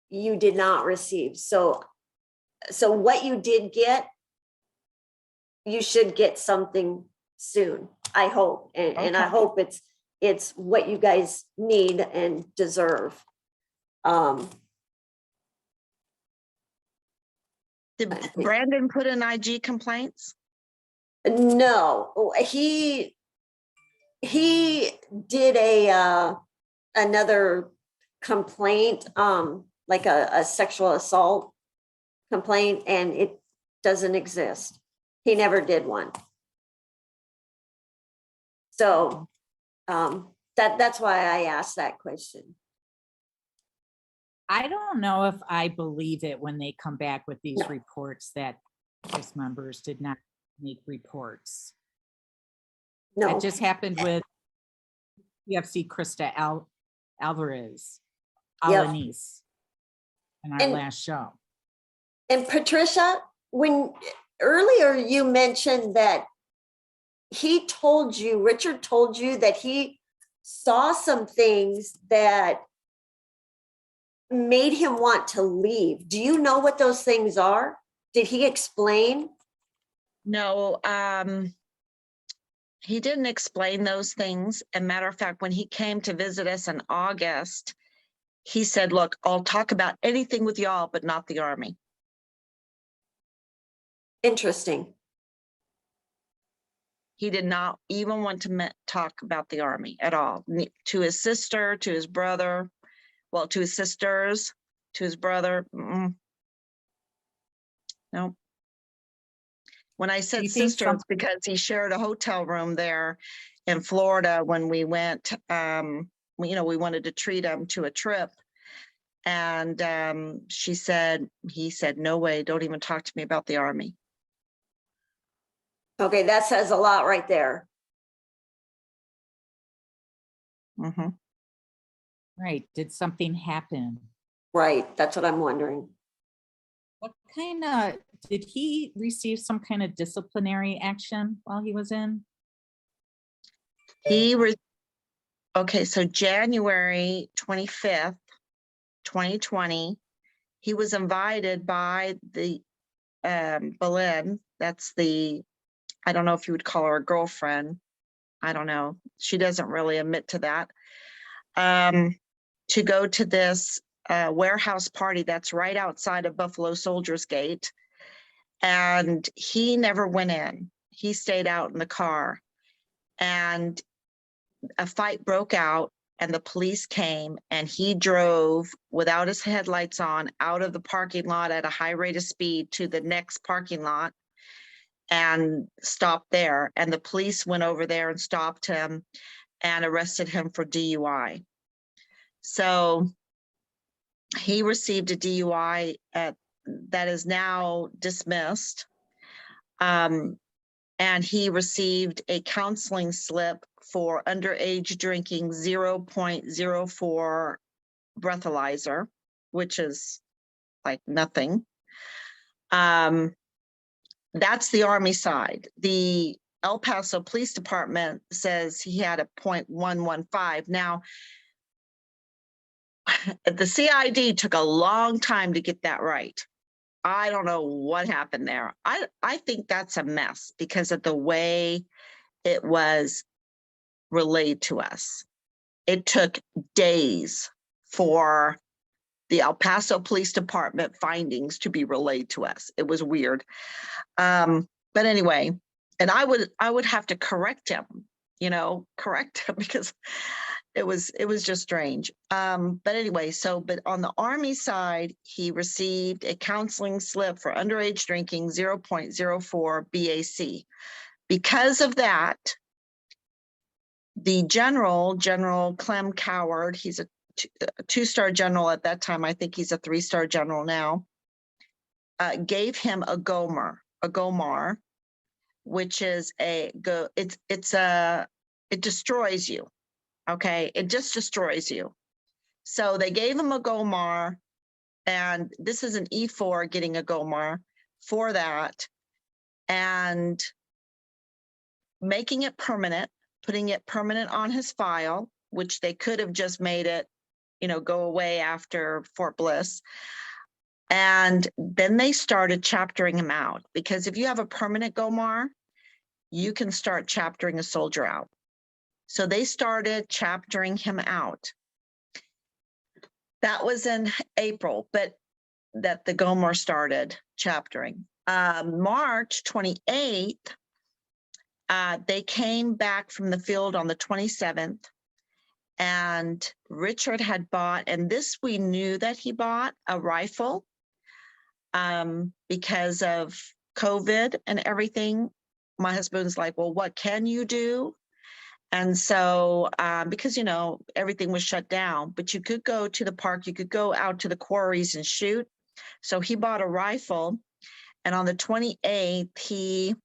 [SPEAKER 3] you did not receive. So what you did get, you should get something soon, I hope. And I hope it's what you guys need and deserve.
[SPEAKER 2] Did Brandon put in IG complaints?
[SPEAKER 3] No, he did another complaint, like a sexual assault complaint, and it doesn't exist. He never did one. So that's why I asked that question.
[SPEAKER 1] I don't know if I believe it when they come back with these reports that Congress members did not make reports.
[SPEAKER 3] No,
[SPEAKER 1] That just happened with PFC Krista Alvarez, Alanis, in our last show.
[SPEAKER 3] And Patricia, when earlier you mentioned that Richard told you that he saw some things that made him want to leave. Do you know what those things are? Did he explain?
[SPEAKER 2] No, he didn't explain those things. As a matter of fact, when he came to visit us in August, he said, look, I'll talk about anything with y'all, but not the Army.
[SPEAKER 3] Interesting.
[SPEAKER 2] He did not even want to talk about the Army at all. To his sister, to his brother, well, to his sisters, to his brother. No. When I said sisters, because he shared a hotel room there in Florida when we went, you know, we wanted to treat him to a trip. And he said, no way, don't even talk to me about the Army.
[SPEAKER 3] Okay, that says a lot right there.
[SPEAKER 2] Mm-hmm.
[SPEAKER 1] Right. Did something happen?
[SPEAKER 3] Right. That's what I'm wondering.
[SPEAKER 1] What kind of, did he receive some kind of disciplinary action while he was in?
[SPEAKER 2] Okay, so January 25th, 2020, he was invited by the Boleyn, that's the, I don't know if you would call her a girlfriend. I don't know. She doesn't really admit to that. To go to this warehouse party that's right outside of Buffalo Soldiers Gate. And he never went in. He stayed out in the car. And a fight broke out and the police came, and he drove without his headlights on out of the parking lot at a high rate of speed to the next parking lot and stopped there. And the police went over there and stopped him and arrested him for DUI. So he received a DUI that is now dismissed. And he received a counseling slip for underage drinking 0.04 breathalyzer, which is like nothing. That's the Army side. The El Paso Police Department says he had a 0.115. Now, the CID took a long time to get that right. I don't know what happened there. I think that's a mess because of the way it was relayed to us. It took days for the El Paso Police Department findings to be relayed to us. It was weird. But anyway, and I would have to correct him, correct him because it was just strange. But anyway, but on the Army side, he received a counseling slip for underage drinking 0.04 BAC. Because of that, the General Clem Coward, he's a two-star general at that time. I think he's a three-star general now, gave him a GOMAR, which is it destroys you. Okay, it just destroys you. So they gave him a GOMAR, and this is an E4 getting a GOMAR for that, and making it permanent, putting it permanent on his file, which they could have just made it, go away after Fort Bliss. And then they started chaptering him out, because if you have a permanent GOMAR, you can start chaptering a soldier out. So they started chaptering him out. That was in April, but that the GOMAR started chaptering. March 28th, they came back from the field on the 27th, and Richard had bought, and this we knew that he bought a rifle because of COVID and everything. My husband's like, well, what can you do? And so, because, everything was shut down, but you could go to the park, you could go out to the quarries and shoot. So he bought a rifle, and on the 28th, he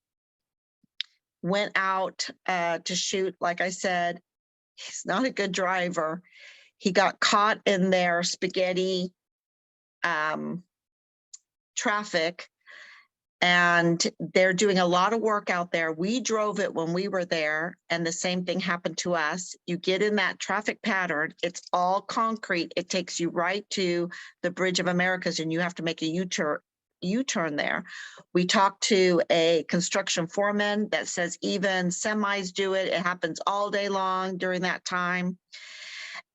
[SPEAKER 2] went out to shoot. Like I said, he's not a good driver. He got caught in their spaghetti traffic, and they're doing a lot of work out there. We drove it when we were there, and the same thing happened to us. You get in that traffic pattern, it's all concrete. It takes you right to the Bridge of Americas, and you have to make a U-turn there. We talked to a construction foreman that says even semis do it. It happens all day long during that time.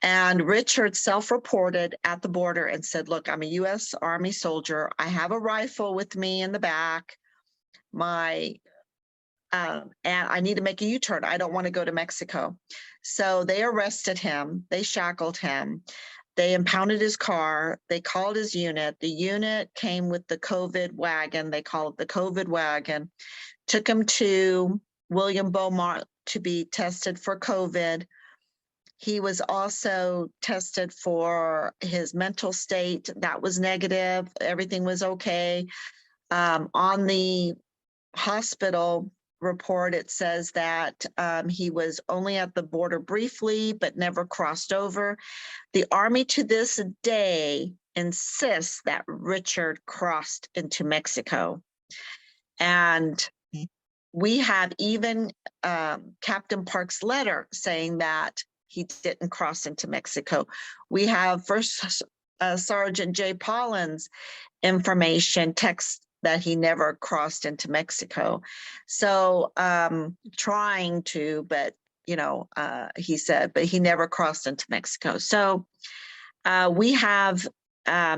[SPEAKER 2] And Richard self-reported at the border and said, look, I'm a U.S. Army soldier. I have a rifle with me in the back. And I need to make a U-turn. I don't want to go to Mexico. So they arrested him. They shackled him. They impounded his car. They called his unit. The unit came with the COVID wagon. They called it the COVID wagon. Took him to William Beaumont to be tested for COVID. He was also tested for his mental state. That was negative. Everything was okay. On the hospital report, it says that he was only at the border briefly, but never crossed over. The Army to this day insists that Richard crossed into Mexico. And we have even Captain Park's letter saying that he didn't cross into Mexico. We have First Sergeant Jay Pollin's information, text that he never crossed into Mexico. So trying to, but he said, but he never crossed into Mexico. So we have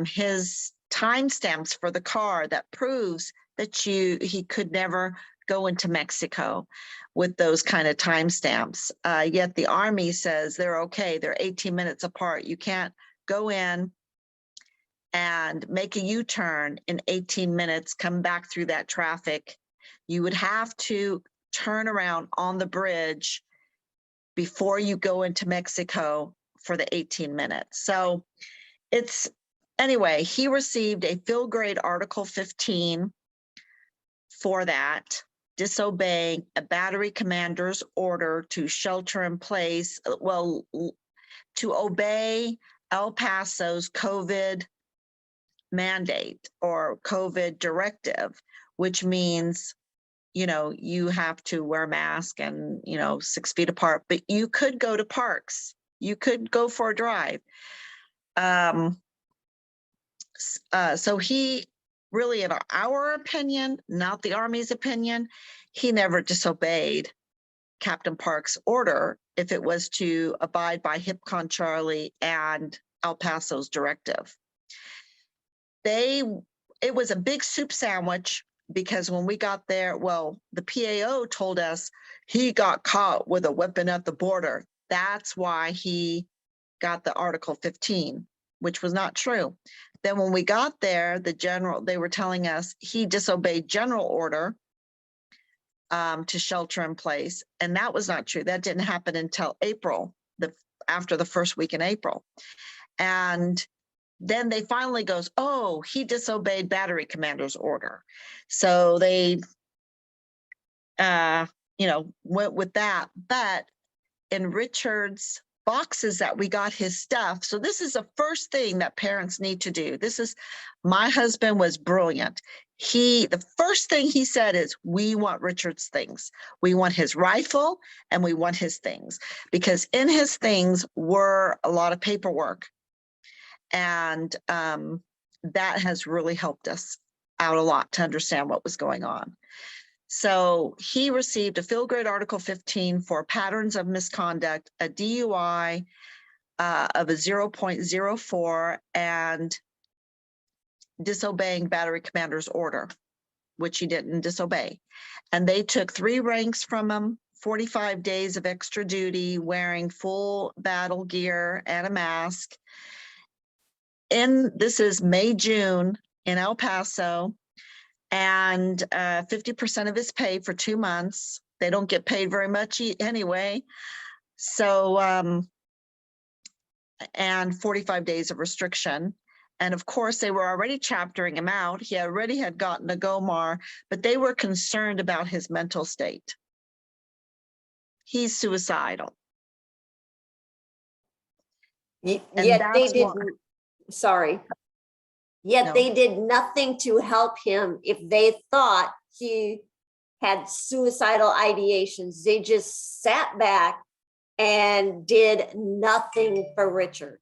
[SPEAKER 2] his timestamps for the car that proves that he could never go into Mexico with those kind of timestamps. Yet the Army says they're okay. They're 18 minutes apart. You can't go in and make a U-turn in 18 minutes, come back through that traffic. You would have to turn around on the bridge before you go into Mexico for the 18 minutes. So it's, anyway, he received a field grade Article 15 for that, disobeying a battery commander's order to shelter in place, well, to obey El Paso's COVID mandate or COVID directive, which means, you know, you have to wear a mask and, you know, 6 feet apart, but you could go to parks. You could go for a drive. So he really, in our opinion, not the Army's opinion, he never disobeyed Captain Park's order if it was to abide by HIPCON Charlie and El Paso's directive. It was a big soup sandwich because when we got there, well, the PAO told us he got caught with a weapon at the border. That's why he got the Article 15, which was not true. Then when we got there, they were telling us he disobeyed general order to shelter in place. And that was not true. That didn't happen until April, after the first week in April. And then they finally goes, oh, he disobeyed battery commander's order. So they, you know, went with that. But in Richard's boxes that we got his stuff. So this is the first thing that parents need to do. My husband was brilliant. The first thing he said is, we want Richard's things. We want his rifle and we want his things, because in his things were a lot of paperwork. And that has really helped us out a lot to understand what was going on. So he received a field grade Article 15 for patterns of misconduct, a DUI of a 0.04, and disobeying battery commander's order, which he didn't disobey. And they took 3 ranks from him, 45 days of extra duty, wearing full battle gear and a mask. This is May, June in El Paso, and 50% of his pay for 2 months. They don't get paid very much anyway. So, and 45 days of restriction. And of course, they were already chaptering him out. He already had gotten a GOMAR, but they were concerned about his mental state. He's suicidal.
[SPEAKER 3] Yet they didn't, sorry. Yet
[SPEAKER 2] No.
[SPEAKER 3] they did nothing to help him if they thought he had suicidal ideations. They just sat back and did nothing for Richard.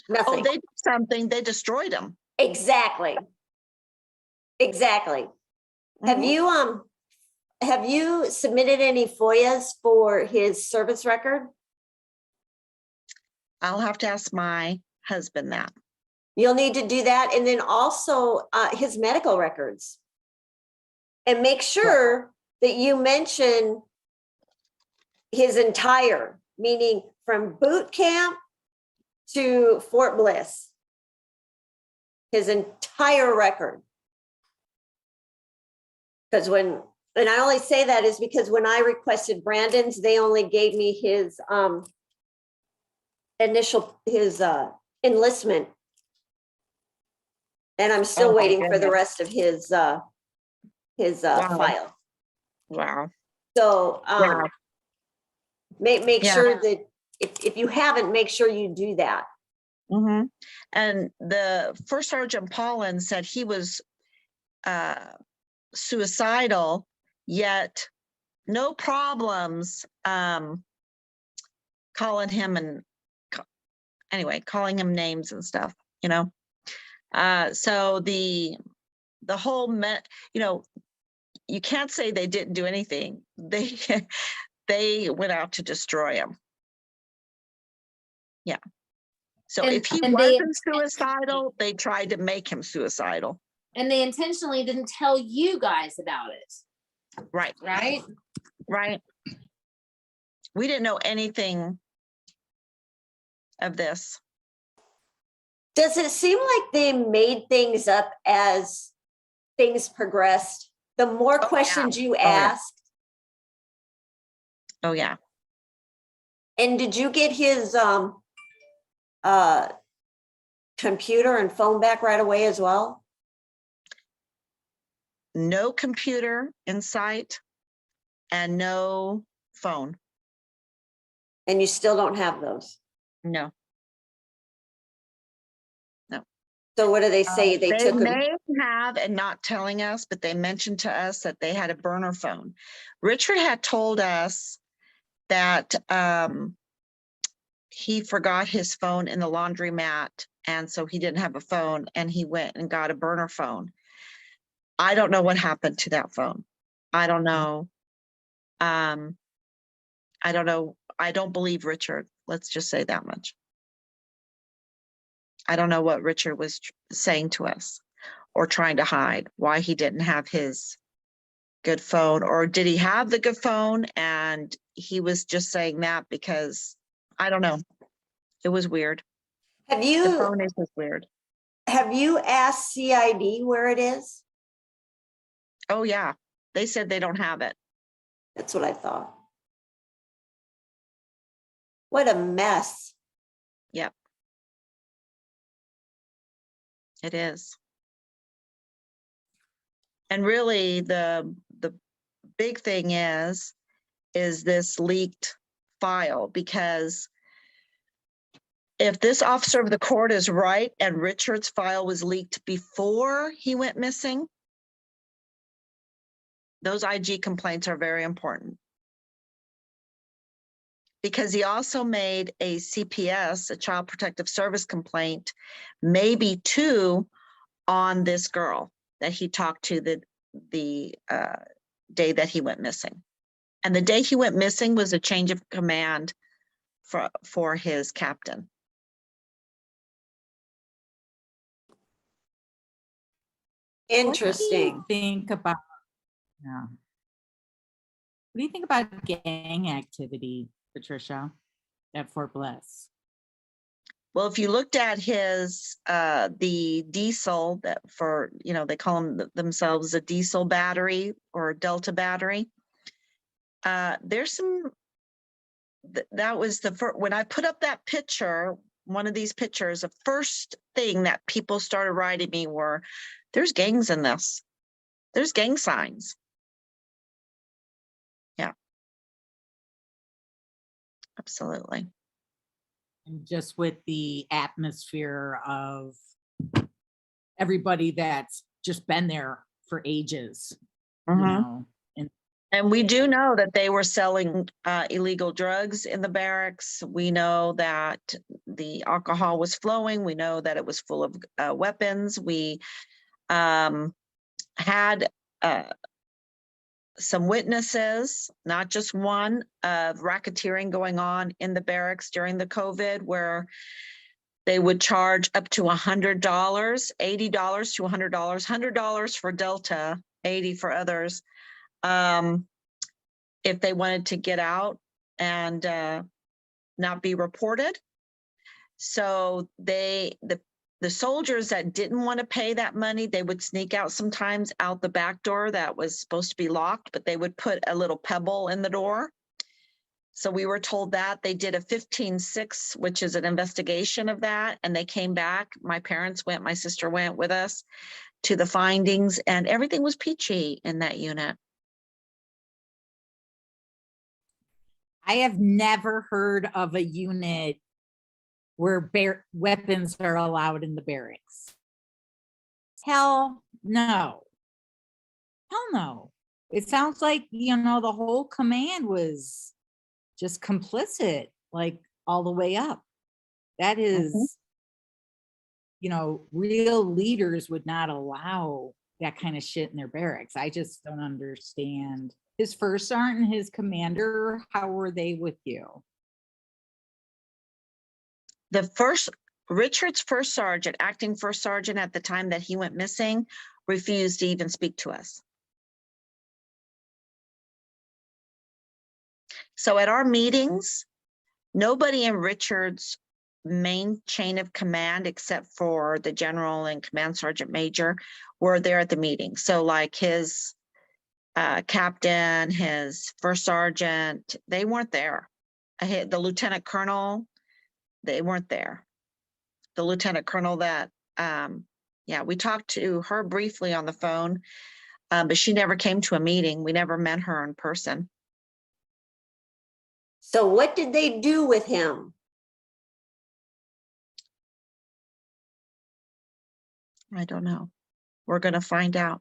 [SPEAKER 3] Nothing.
[SPEAKER 2] Oh, they did something. They destroyed him.
[SPEAKER 3] Exactly. Exactly.
[SPEAKER 2] Mhm.
[SPEAKER 3] Have you submitted any FOIAs for his service record?
[SPEAKER 2] I'll have to ask my husband that.
[SPEAKER 3] You'll need to do that. And then also his medical records. And make sure that you mention his entire, meaning from boot camp to Fort Bliss, his entire record. Because and I only say that is because when I requested Brandon's, they only gave me his enlistment. And I'm still
[SPEAKER 2] Oh, my
[SPEAKER 3] waiting for the
[SPEAKER 2] goodness.
[SPEAKER 3] rest of his file.
[SPEAKER 2] Wow.
[SPEAKER 3] So
[SPEAKER 2] Yeah.
[SPEAKER 3] make
[SPEAKER 2] Yeah.
[SPEAKER 3] sure that if you haven't, make sure you do that.
[SPEAKER 2] Mm-hmm. And the First Sergeant Paulin said he was suicidal, yet no problems calling him calling him names and stuff, you know. So the whole you can't say they didn't do anything. They went out to destroy him. Yeah. So if he wasn't suicidal, they tried to make him suicidal.
[SPEAKER 4] And they intentionally didn't tell you guys about it.
[SPEAKER 2] Right,
[SPEAKER 3] right?
[SPEAKER 2] right. We didn't know anything of this.
[SPEAKER 3] Does it seem like they made things up as things progressed? The more questions you
[SPEAKER 2] yeah.
[SPEAKER 3] asked,
[SPEAKER 2] Oh, yeah.
[SPEAKER 3] and did you get his computer and phone back right away as well?
[SPEAKER 2] No computer in sight and no phone.
[SPEAKER 3] And you still don't have those?
[SPEAKER 2] No.
[SPEAKER 3] So what do they say? They took them.
[SPEAKER 2] may have, and not telling us, but they mentioned to us that they had a burner phone. Richard had told us that he forgot his phone in the laundromat, and so he didn't have a phone, and he went and got a burner phone. I don't know what happened to that phone. I don't know. I don't know. I don't believe Richard. Let's just say that much. I don't know what Richard was saying to us or trying to hide, why he didn't have his good phone, or did he have the good phone and he was just saying that because I don't know. It was weird.
[SPEAKER 3] Have
[SPEAKER 2] The
[SPEAKER 3] you
[SPEAKER 2] phone is just weird.
[SPEAKER 3] asked CID where it is?
[SPEAKER 2] Oh yeah. They said they don't have it.
[SPEAKER 3] That's what I thought. What a mess.
[SPEAKER 2] Yep. It is. And really the big thing is this leaked file, because if this officer of the court is right and Richard's file was leaked before he went missing, those IG complaints are very important. Because he also made a CPS, a Child Protective Service complaint, maybe 2 on this girl that he talked to the day that he went missing. And the day he went missing was a change of command for his captain.
[SPEAKER 3] Interesting.
[SPEAKER 1] What do you think about, yeah. What do you think about gang activity, Patricia, at Fort Bliss?
[SPEAKER 2] Well, if you looked at his the diesel that for, they call themselves a diesel battery or a Delta battery. There's some, that was the first, when I put up that picture, one of these pictures, the first thing that people started writing me were, there's gangs in this. There's gang signs. Yeah. Absolutely.
[SPEAKER 1] And just with the atmosphere of everybody that's just been there for ages, you know.
[SPEAKER 2] And we do know that they were selling illegal drugs in the barracks. We know that the alcohol was flowing. We know that it was full of weapons. We had some witnesses, not just one, of racketeering going on in the barracks during the COVID, where they would charge up to $100, $80 to $100, $100 for Delta, 80 for others. If they wanted to get out and not be reported. So the soldiers that didn't want to pay that money, they would sneak out sometimes out the back door that was supposed to be locked, but they would put a little pebble in the door. So we were told that they did a 15-6, which is an investigation of that. And they came back. My parents went, my sister went with us to the findings, and everything was peachy in that unit.
[SPEAKER 1] I have never heard of a unit where weapons are allowed in the barracks. Hell no. Hell no. It sounds like, the whole command was just complicit, like all the way up. That is, real leaders would not allow that kind of shit in their barracks. I just don't understand. His first sergeant and his commander, how were they with you?
[SPEAKER 2] Richard's first sergeant, acting first sergeant at the time that he went missing, refused to even speak to us. So at our meetings, nobody in Richard's main chain of command, except for the general and command sergeant major, were there at the meeting. So like his captain, his first sergeant, they weren't there. The lieutenant colonel, they weren't there. The lieutenant colonel that, yeah, we talked to her briefly on the phone, but she never came to a meeting. We never met her in person.
[SPEAKER 3] So what did they do with him?
[SPEAKER 2] I don't know. We're going to find out.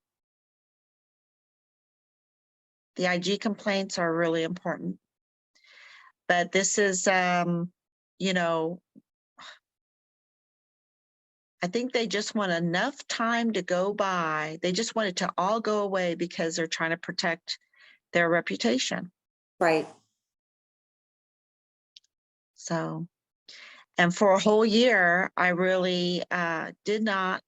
[SPEAKER 2] The IG complaints are really important. But this is, you know, I think they just want enough time to go by. They just want it to all go away because they're trying to protect their reputation.
[SPEAKER 3] Right.
[SPEAKER 2] So, and for a whole year, I really did not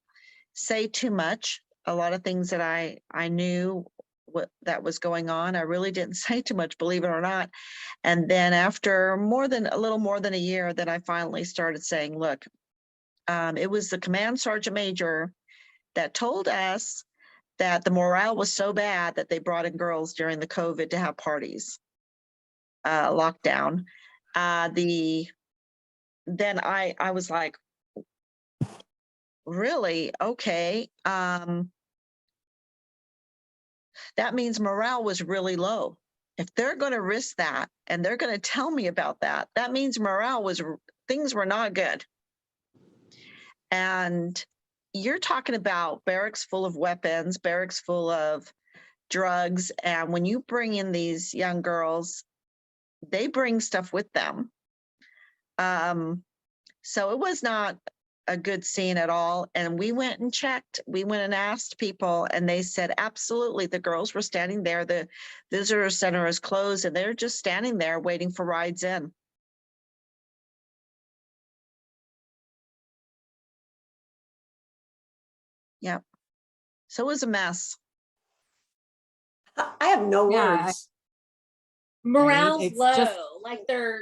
[SPEAKER 2] say too much. A lot of things that I knew what that was going on, I really didn't say too much, believe it or not. And then after a little more than a year, then I finally started saying, look, it was the command sergeant major that told us that the morale was so bad that they brought in girls during the COVID to have parties, lockdown. Then I was like, really? Okay. That means morale was really low. If they're going to risk that and they're going to tell me about that, that means things were not good. And you're talking about barracks full of weapons, barracks full of drugs. And when you bring in these young girls, they bring stuff with them. So it was not a good scene at all. And we went and checked. We went and asked people, and they said, absolutely. The girls were standing there. The visitor center is closed, and they're just standing there waiting for rides in. Yep. So it was a mess.
[SPEAKER 3] I have no
[SPEAKER 1] Yeah,
[SPEAKER 3] words.
[SPEAKER 4] Morale's
[SPEAKER 1] It's
[SPEAKER 4] low,
[SPEAKER 1] just-
[SPEAKER 4] like they're,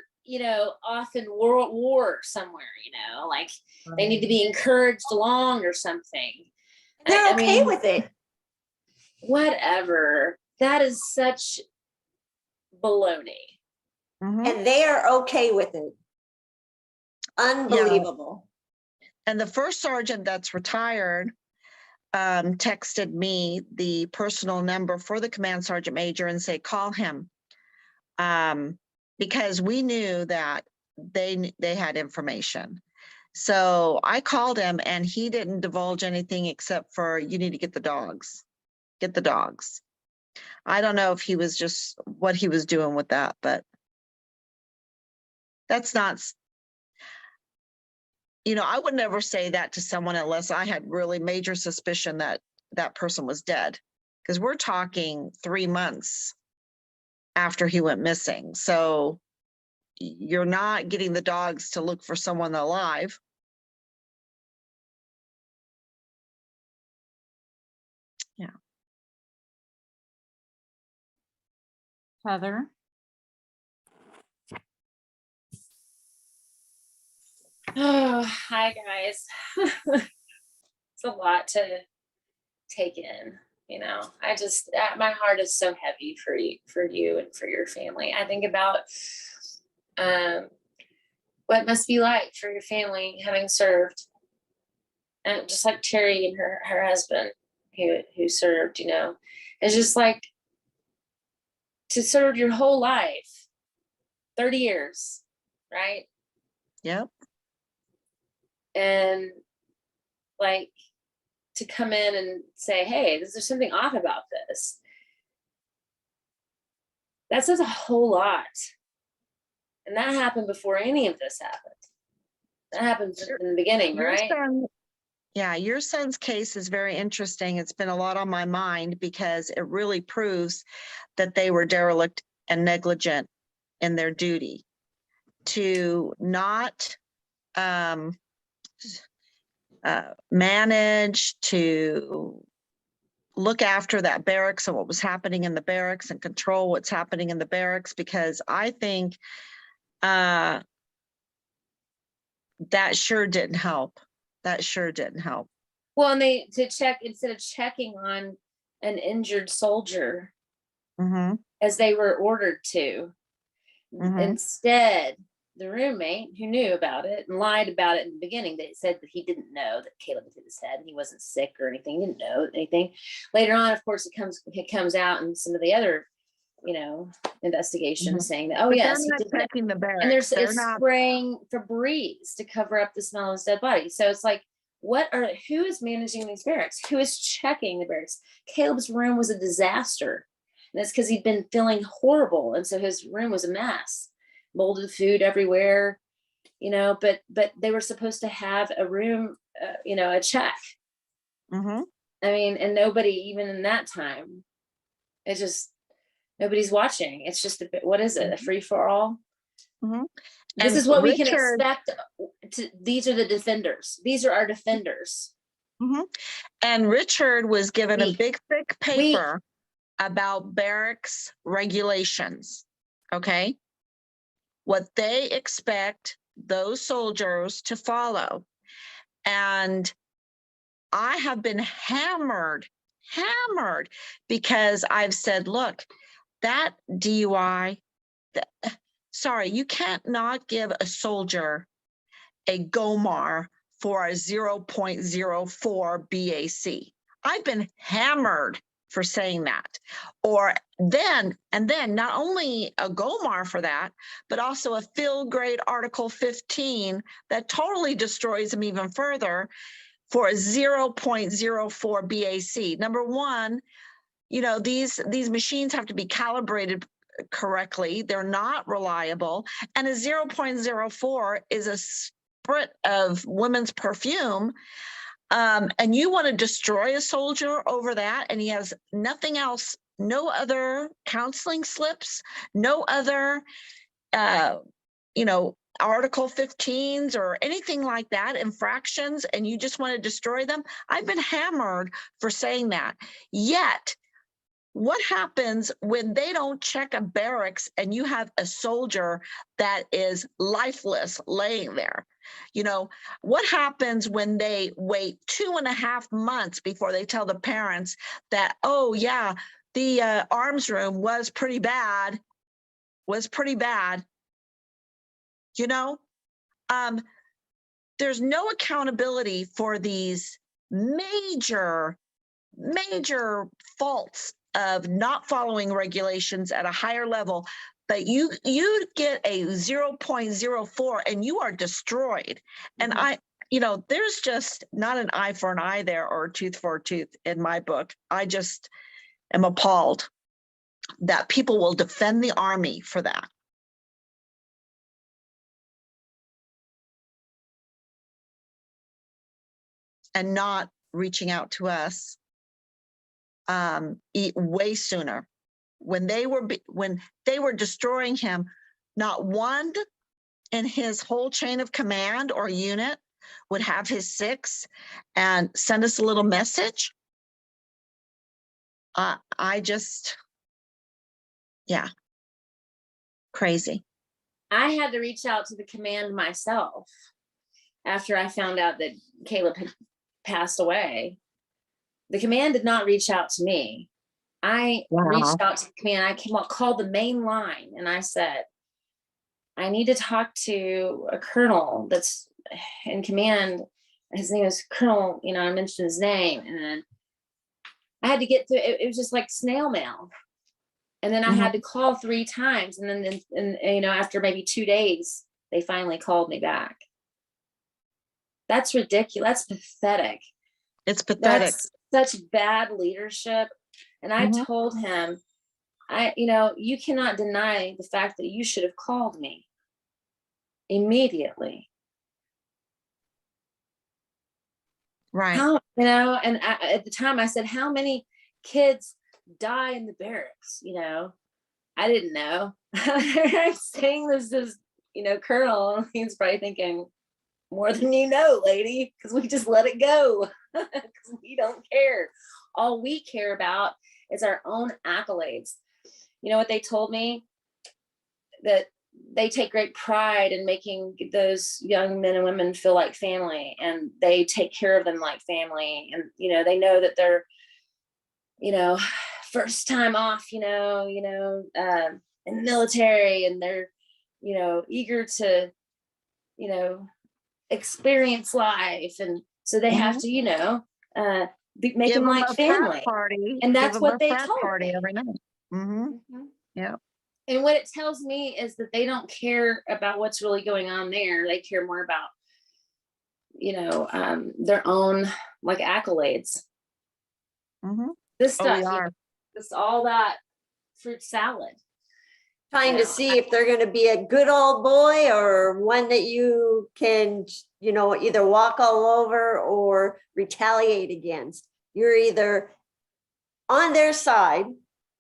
[SPEAKER 4] off in world war somewhere, like they need to be encouraged along or something.
[SPEAKER 3] They're
[SPEAKER 4] I
[SPEAKER 3] okay
[SPEAKER 4] mean,
[SPEAKER 3] with it.
[SPEAKER 4] whatever. That is such baloney.
[SPEAKER 2] Mhm.
[SPEAKER 3] And they are okay with it. Unbelievable.
[SPEAKER 2] And the first sergeant that's retired texted me the personal number for the command sergeant major and say, call him. Because we knew that they had information. So I called him, and he didn't divulge anything except for, you need to get the dogs. Get the dogs. I don't know if he was just what he was doing with that, but that's not, I would never say that to someone unless I had really major suspicion that that person was dead, because we're talking 3 months after he went missing. So you're not getting the dogs to look for someone alive. Yeah.
[SPEAKER 1] Heather?
[SPEAKER 4] Oh, hi guys. It's a lot to take in, my heart is so heavy for you and for your family. I think about what it must be like for your family having served, and just like Terry and her husband who served, it's just like to serve your whole life, 30 years, right?
[SPEAKER 2] Yep.
[SPEAKER 4] And like to come in and say, hey, there's something off about this. That says a whole lot. And that happened before any of this happened. That happened in the beginning, right?
[SPEAKER 2] Your son's case is very interesting. It's been a lot on my mind because it really proves that they were derelict and negligent in their duty to not manage, to look after that barracks and what was happening in the barracks and control what's happening in the barracks, because I think that sure didn't help. That sure didn't help.
[SPEAKER 4] Well, and they to check instead of checking on an injured soldier
[SPEAKER 2] Mm-hmm.
[SPEAKER 4] as they were ordered to,
[SPEAKER 2] Mm-hmm.
[SPEAKER 4] instead the roommate who knew about it and lied about it in the beginning, that said that he didn't know that Caleb hit his head and he wasn't sick or anything, he didn't know anything. Later on, of course, it comes out in some of the other, you know, investigations saying that, oh
[SPEAKER 2] But
[SPEAKER 4] yes,
[SPEAKER 2] they're
[SPEAKER 4] he
[SPEAKER 2] not
[SPEAKER 4] did know.
[SPEAKER 2] checking the barracks.
[SPEAKER 4] And there's
[SPEAKER 2] They're
[SPEAKER 4] it's
[SPEAKER 2] not.
[SPEAKER 4] spraying Febreze to cover up the smell of his dead body. So it's like, who is managing these barracks? Who is checking the barracks? Caleb's room was a disaster. And that's because he'd been feeling horrible. And so his room was a mess, molded food everywhere, you know, but they were supposed to have a room, you know, a check.
[SPEAKER 2] Mm-hmm.
[SPEAKER 4] I mean, and nobody, even in that time, it just, nobody's watching. It's just what is it? A free for all?
[SPEAKER 2] Mm-hmm.
[SPEAKER 4] This
[SPEAKER 2] And
[SPEAKER 4] is what we can
[SPEAKER 2] Richard-
[SPEAKER 4] expect. These are the defenders. These are our defenders.
[SPEAKER 2] Mm-hmm. And Richard was given a
[SPEAKER 4] Weak.
[SPEAKER 2] big, thick paper about barracks regulations. Okay. What they expect those soldiers to follow. And I have been hammered because I've said, look, that DUI, sorry, you can't not give a soldier a GOMAR for a 0.04 BAC. I've been hammered for saying that. Or then not only a GOMAR for that, but also a field grade Article 15 that totally destroys him even further for a 0.04 BAC. Number one, you know, these machines have to be calibrated correctly. They're not reliable. And a 0.04 is a sprit of women's perfume. And you want to destroy a soldier over that, and he has nothing else, no other counseling slips, no other, you know, Article 15s or anything like that, infractions, and you just want to destroy them. I've been hammered for saying that. Yet, what happens when they don't check a barracks and you have a soldier that is lifeless laying there? You know, what happens when they wait 2.5 months before they tell the parents that, oh yeah, the arms room was pretty bad, you know? There's no accountability for these major faults of not following regulations at a higher level, but you get a 0.04 and you are destroyed. And you know, there's just not an eye for an eye there or a tooth for a tooth in my book. I just am appalled that people will defend the Army for that. And not reaching out to us way sooner. When they were destroying him, not one in his whole chain of command or unit would have his 6 and send us a little message. I just, yeah, crazy.
[SPEAKER 4] I had to reach out to the command myself after I found out that Caleb had passed away. The command did not reach out to me. I reached out to the command. I called the main line and I said, I need to talk to a colonel that's in command. His name is Colonel, you know, I mentioned his name, and then I had to get through it. It was just like snail mail. And then I had to call 3 times. And then, you know, after maybe 2 days, they finally called me back. That's ridiculous. That's pathetic.
[SPEAKER 2] It's pathetic.
[SPEAKER 4] That's such bad leadership. And I told him, you know, you cannot deny the fact that you should have called me immediately.
[SPEAKER 2] Right.
[SPEAKER 4] How, you know, and at the time I said, how many kids die in the barracks? You know, I didn't know. I'm saying this is, you know, Colonel, he's probably thinking, more than you know, lady, because we just let it go because we don't care. all we care about is our own accolades. You know what they told me? That they take great pride in making those young men and women feel like family, and they take care of them like family. And, you know, they know that they're, you know, first time off, in the military, and they're, you know, eager to, you know, experience life. And so they have to, you know, make them like family.
[SPEAKER 2] Party.
[SPEAKER 4] And that's what they told
[SPEAKER 2] party
[SPEAKER 4] me.
[SPEAKER 2] every night. Yeah.
[SPEAKER 4] And what it tells me is that they don't care about what's really going on there. They care more about, you know, their own like accolades. This stuff, it's all that fruit salad.
[SPEAKER 3] Trying to see if they're going to be a good old boy or one that you can, you know, either walk all over or retaliate against. You're either on their side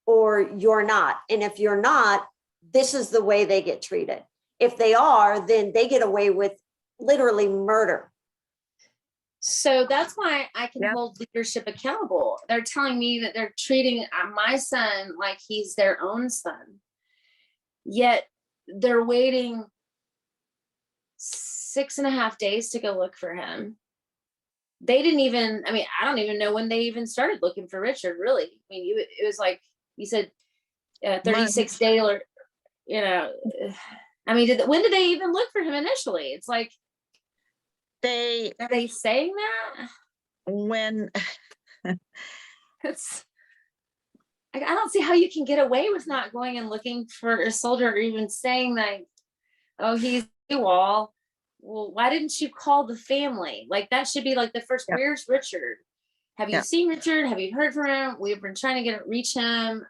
[SPEAKER 3] or you're not. And if you're not, this is the way they get treated. If they are, then they get away with literally murder.
[SPEAKER 4] So that's why I can hold leadership accountable. They're telling me that they're treating my son like he's their own son. Yet they're waiting 6.5 days to go look for him. They didn't even, I mean, I don't even know when they even started looking for Richard, really. I mean, it was like, you said 36 days, or, you know, I mean, when did they even look for him initially? It's like, are they saying that?
[SPEAKER 2] When
[SPEAKER 4] it's, I don't see how you can get away with not going and looking for a soldier, or even saying that, oh, he's AWOL. Well, why didn't you call the family? Like, that should be like the first, where's Richard? Have you seen Richard? Have you heard from him? We've been trying to reach him.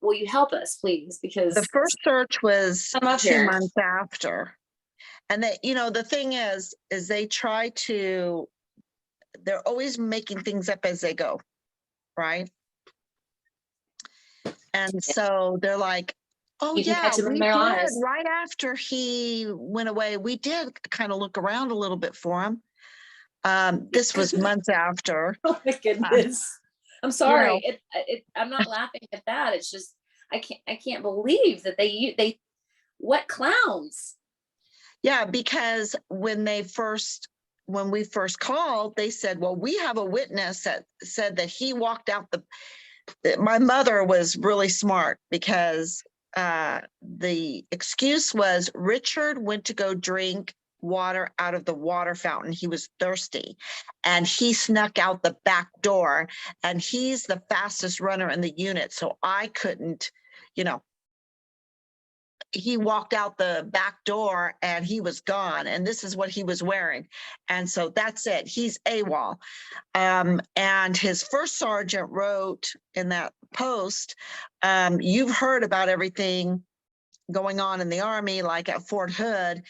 [SPEAKER 4] Will you help us, please? Because
[SPEAKER 2] the first search was 2
[SPEAKER 4] here.
[SPEAKER 2] months after. And they, you know, the thing is they try to, they're always making things up as they go, right? And so they're like, oh yeah, we did, right after he went away, we did kind of look around a little bit for him. This was months after.
[SPEAKER 4] Oh my goodness. I'm sorry. You know, I'm not laughing at that. It's just, I can't believe that they what clowns.
[SPEAKER 2] Yeah, because when we first called, they said, well, we have a witness that said that he walked out my mother was really smart, because the excuse was Richard went to go drink water out of the water fountain. He was thirsty and he snuck out the back door, and he's the fastest runner in the unit. So I couldn't, you know, he walked out the back door and he was gone, and this is what he was wearing. And so that's it. He's AWOL. And his first sergeant wrote in that post, you've heard about everything going on in the Army, like at Fort Hood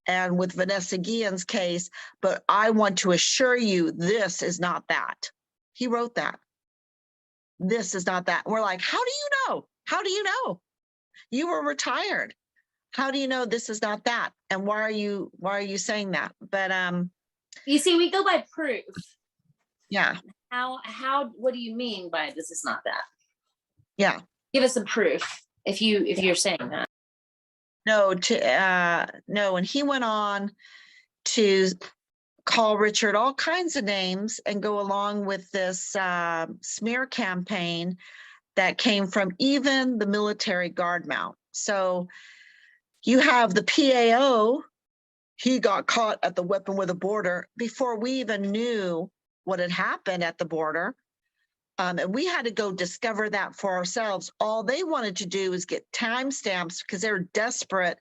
[SPEAKER 2] and with Vanessa Guillen's case, but I want to assure you this is not that. He wrote that. This is not that. We're like, how do you know? How do you know? You were retired. How do you know this is not that? And why are you saying that? But
[SPEAKER 4] you see, we go by proof.
[SPEAKER 2] Yeah.
[SPEAKER 4] How what do you mean by this is not that?
[SPEAKER 2] Yeah.
[SPEAKER 4] Give us some proof if you're saying that.
[SPEAKER 2] No, and he went on to call Richard all kinds of names and go along with this smear campaign that came from even the military guard mount. So you have the PAO, he got caught at the weapon with a border before we even knew what had happened at the border. And we had to go discover that for ourselves. All they wanted to do was get timestamps because they're desperate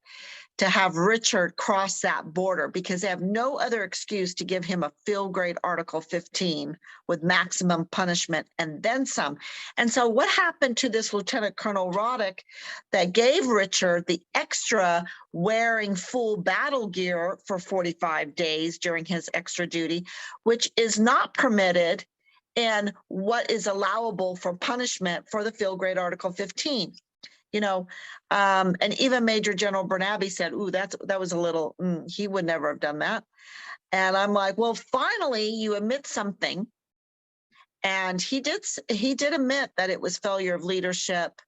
[SPEAKER 2] to have Richard cross that border, because they have no other excuse to give him a field grade Article 15 with maximum punishment and then some. And so what happened to this Lieutenant Colonel Roddick that gave Richard the extra wearing full battle gear for 45 days during his extra duty, which is not permitted and what is allowable for punishment for the field grade Article 15? You know, and even Major General Bernabe said, ooh, that was a little, he would never have done that. And I'm like, well, finally you admit something. And he did admit that it was failure of leadership,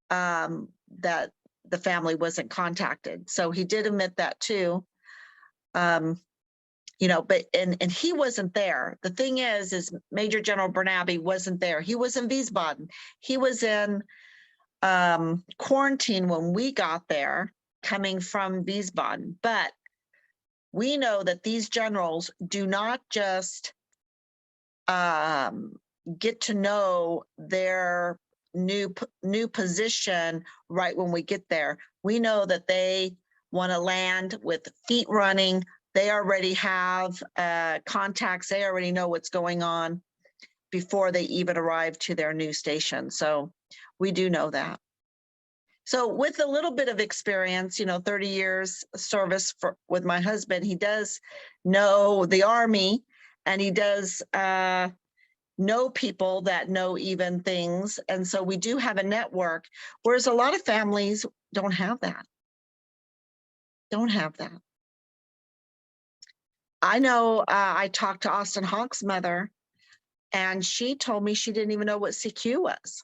[SPEAKER 2] that the family wasn't contacted. So he did admit that too. But and he wasn't there. The thing is Major General Bernabe wasn't there. He was in Wiesbaden. He was in quarantine when we got there, coming from Wiesbaden. But we know that these generals do not just get to know their new position right when we get there. We know that they want to land with feet running. They already have contacts. They already know what's going on before they even arrive to their new station. So we do know that. So with a little bit of experience, 30 years service with my husband, he does know the Army, and he does know people that know even things. And so we do have a network, whereas a lot of families don't have that. Don't have that. I know I talked to Austin Honk's mother, and she told me she didn't even know what CQ was.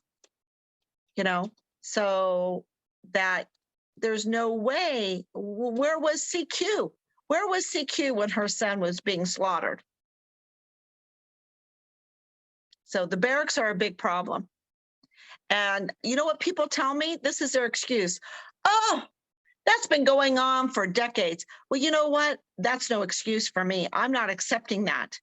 [SPEAKER 2] So that there's no way. Where was CQ? Where was CQ when her son was being slaughtered? So the barracks are a big problem. And you know what people tell me? This is their excuse. Oh, that's been going on for decades. Well, you know what? That's no excuse for me. I'm not accepting that.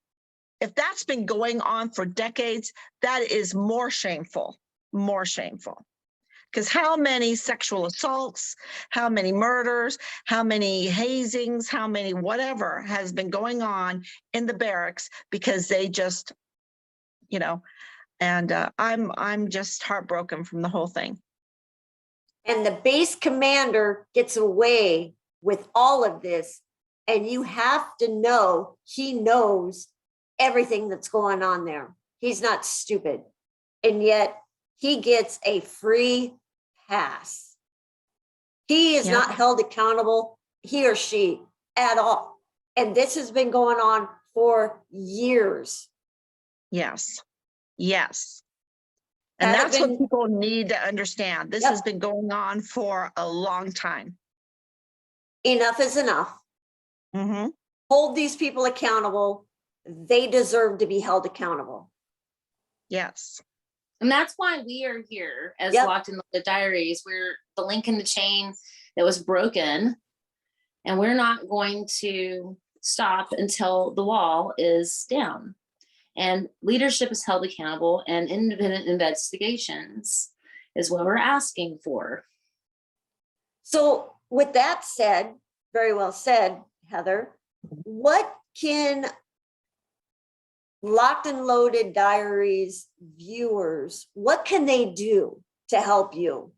[SPEAKER 2] If that's been going on for decades, that is more shameful, Because how many sexual assaults, how many murders, how many hazings, how many whatever has been going on in the barracks because they just, and I'm just heartbroken from the whole thing.
[SPEAKER 3] And the base commander gets away with all of this, and you have to know he knows everything that's going on there. He's not stupid, and yet he gets a free pass. He is not held accountable, he or she, at all. And this has been going on for years.
[SPEAKER 2] Yes. And that's what people need to understand. This has been going on for a long time.
[SPEAKER 3] Enough is enough.
[SPEAKER 2] Mm-hmm.
[SPEAKER 3] Hold these people accountable. They deserve to be held accountable.
[SPEAKER 2] Yes.
[SPEAKER 4] And that's why we are here as Locked and Loaded Diaries. We're the link in the chain that was broken. And we're not going to stop until the wall is down. And leadership is held accountable, and independent investigations is what we're asking for.
[SPEAKER 3] So with that said, very well said, Heather, what can Locked and Loaded Diaries viewers, what can they do to help you?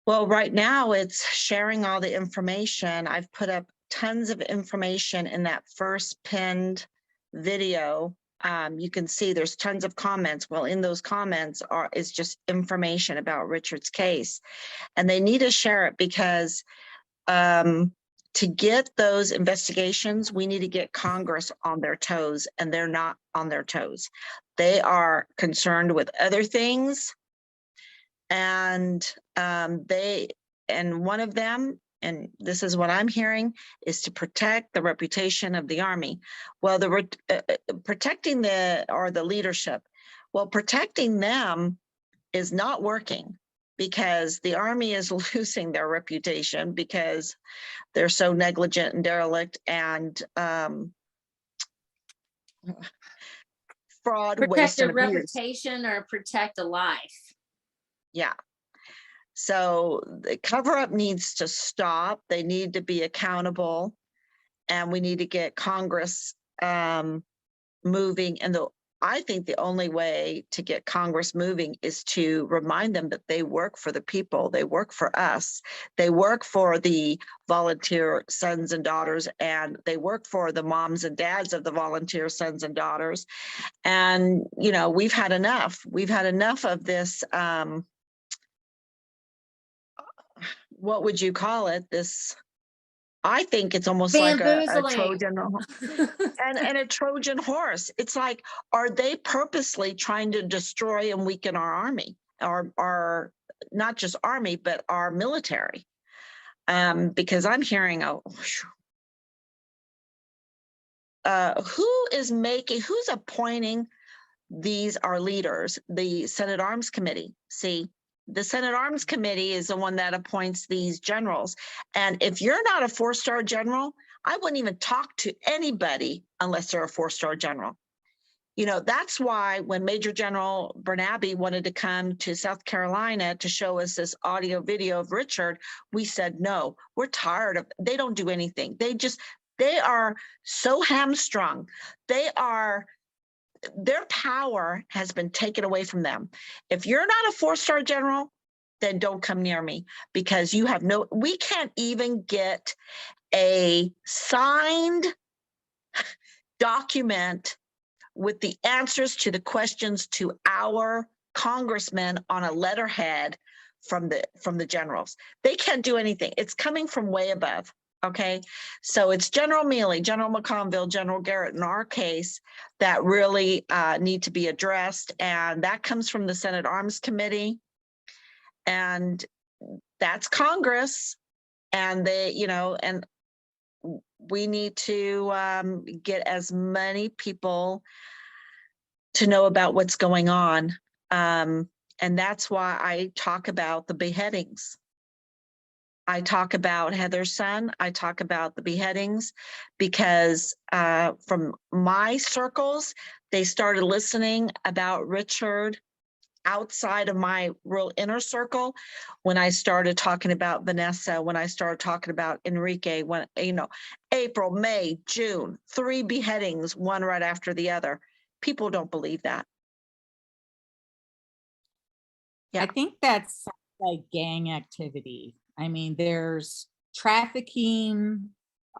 [SPEAKER 2] Well, right now it's sharing all the information. I've put up tons of information in that first pinned video. You can see there's tons of comments. Well, in those comments is just information about Richard's case, and they need to share it because to get those investigations, we need to get Congress on their toes, and they're not on their toes. They are concerned with other things, and one of them, and this is what I'm hearing, is to protect the reputation of the Army. Well, protecting the leadership. Well, protecting them is not working because the Army is losing their reputation because they're so negligent and derelict and fraud,
[SPEAKER 4] protect
[SPEAKER 2] waste,
[SPEAKER 4] a
[SPEAKER 2] and abuse.
[SPEAKER 4] reputation or protect a life.
[SPEAKER 2] Yeah. So the cover-up needs to stop. They need to be accountable, and we need to get Congress moving. And I think the only way to get Congress moving is to remind them that they work for the people. They work for us. They work for the volunteer sons and daughters, and they work for the moms and dads of the volunteer sons and daughters. And, we've had enough. We've had enough of this, what would you call it? This I think it's almost like a
[SPEAKER 4] Bamboozling.
[SPEAKER 2] Trojan and a Trojan horse. It's like, are they purposely trying to destroy and weaken our army, our not just army, but our military? Because I'm hearing, who's appointing these are leaders? The Senate Arms Committee. See, the Senate Arms Committee is the one that appoints these generals. And if you're not a 4-star general, I wouldn't even talk to anybody unless they're a 4-star general. You know, that's why when Major General Bernabe wanted to come to South Carolina to show us this audio video of Richard, we said, no, we're tired of, they don't do anything. They are so hamstrung. Their power has been taken away from them. If you're not a 4-star general, then don't come near me, because we can't even get a signed document with the answers to the questions to our congressmen on a letterhead from the generals. They can't do anything. It's coming from way above. Okay, so it's General Mealy, General McConville, General Garrett in our case that really need to be addressed, and that comes from the Senate Arms Committee, and that's Congress, and and we need to get as many people to know about what's going on, and that's why I talk about the beheadings. I talk about Heather's son. I talk about the beheadings because from my circles, they started listening about Richard outside of my real inner circle. When I started talking about Vanessa, when I started talking about Enrique, when, April, May, June, 3 beheadings, one right after the other. People don't believe that. Yeah.
[SPEAKER 1] I think that's like gang activity. I mean, there's trafficking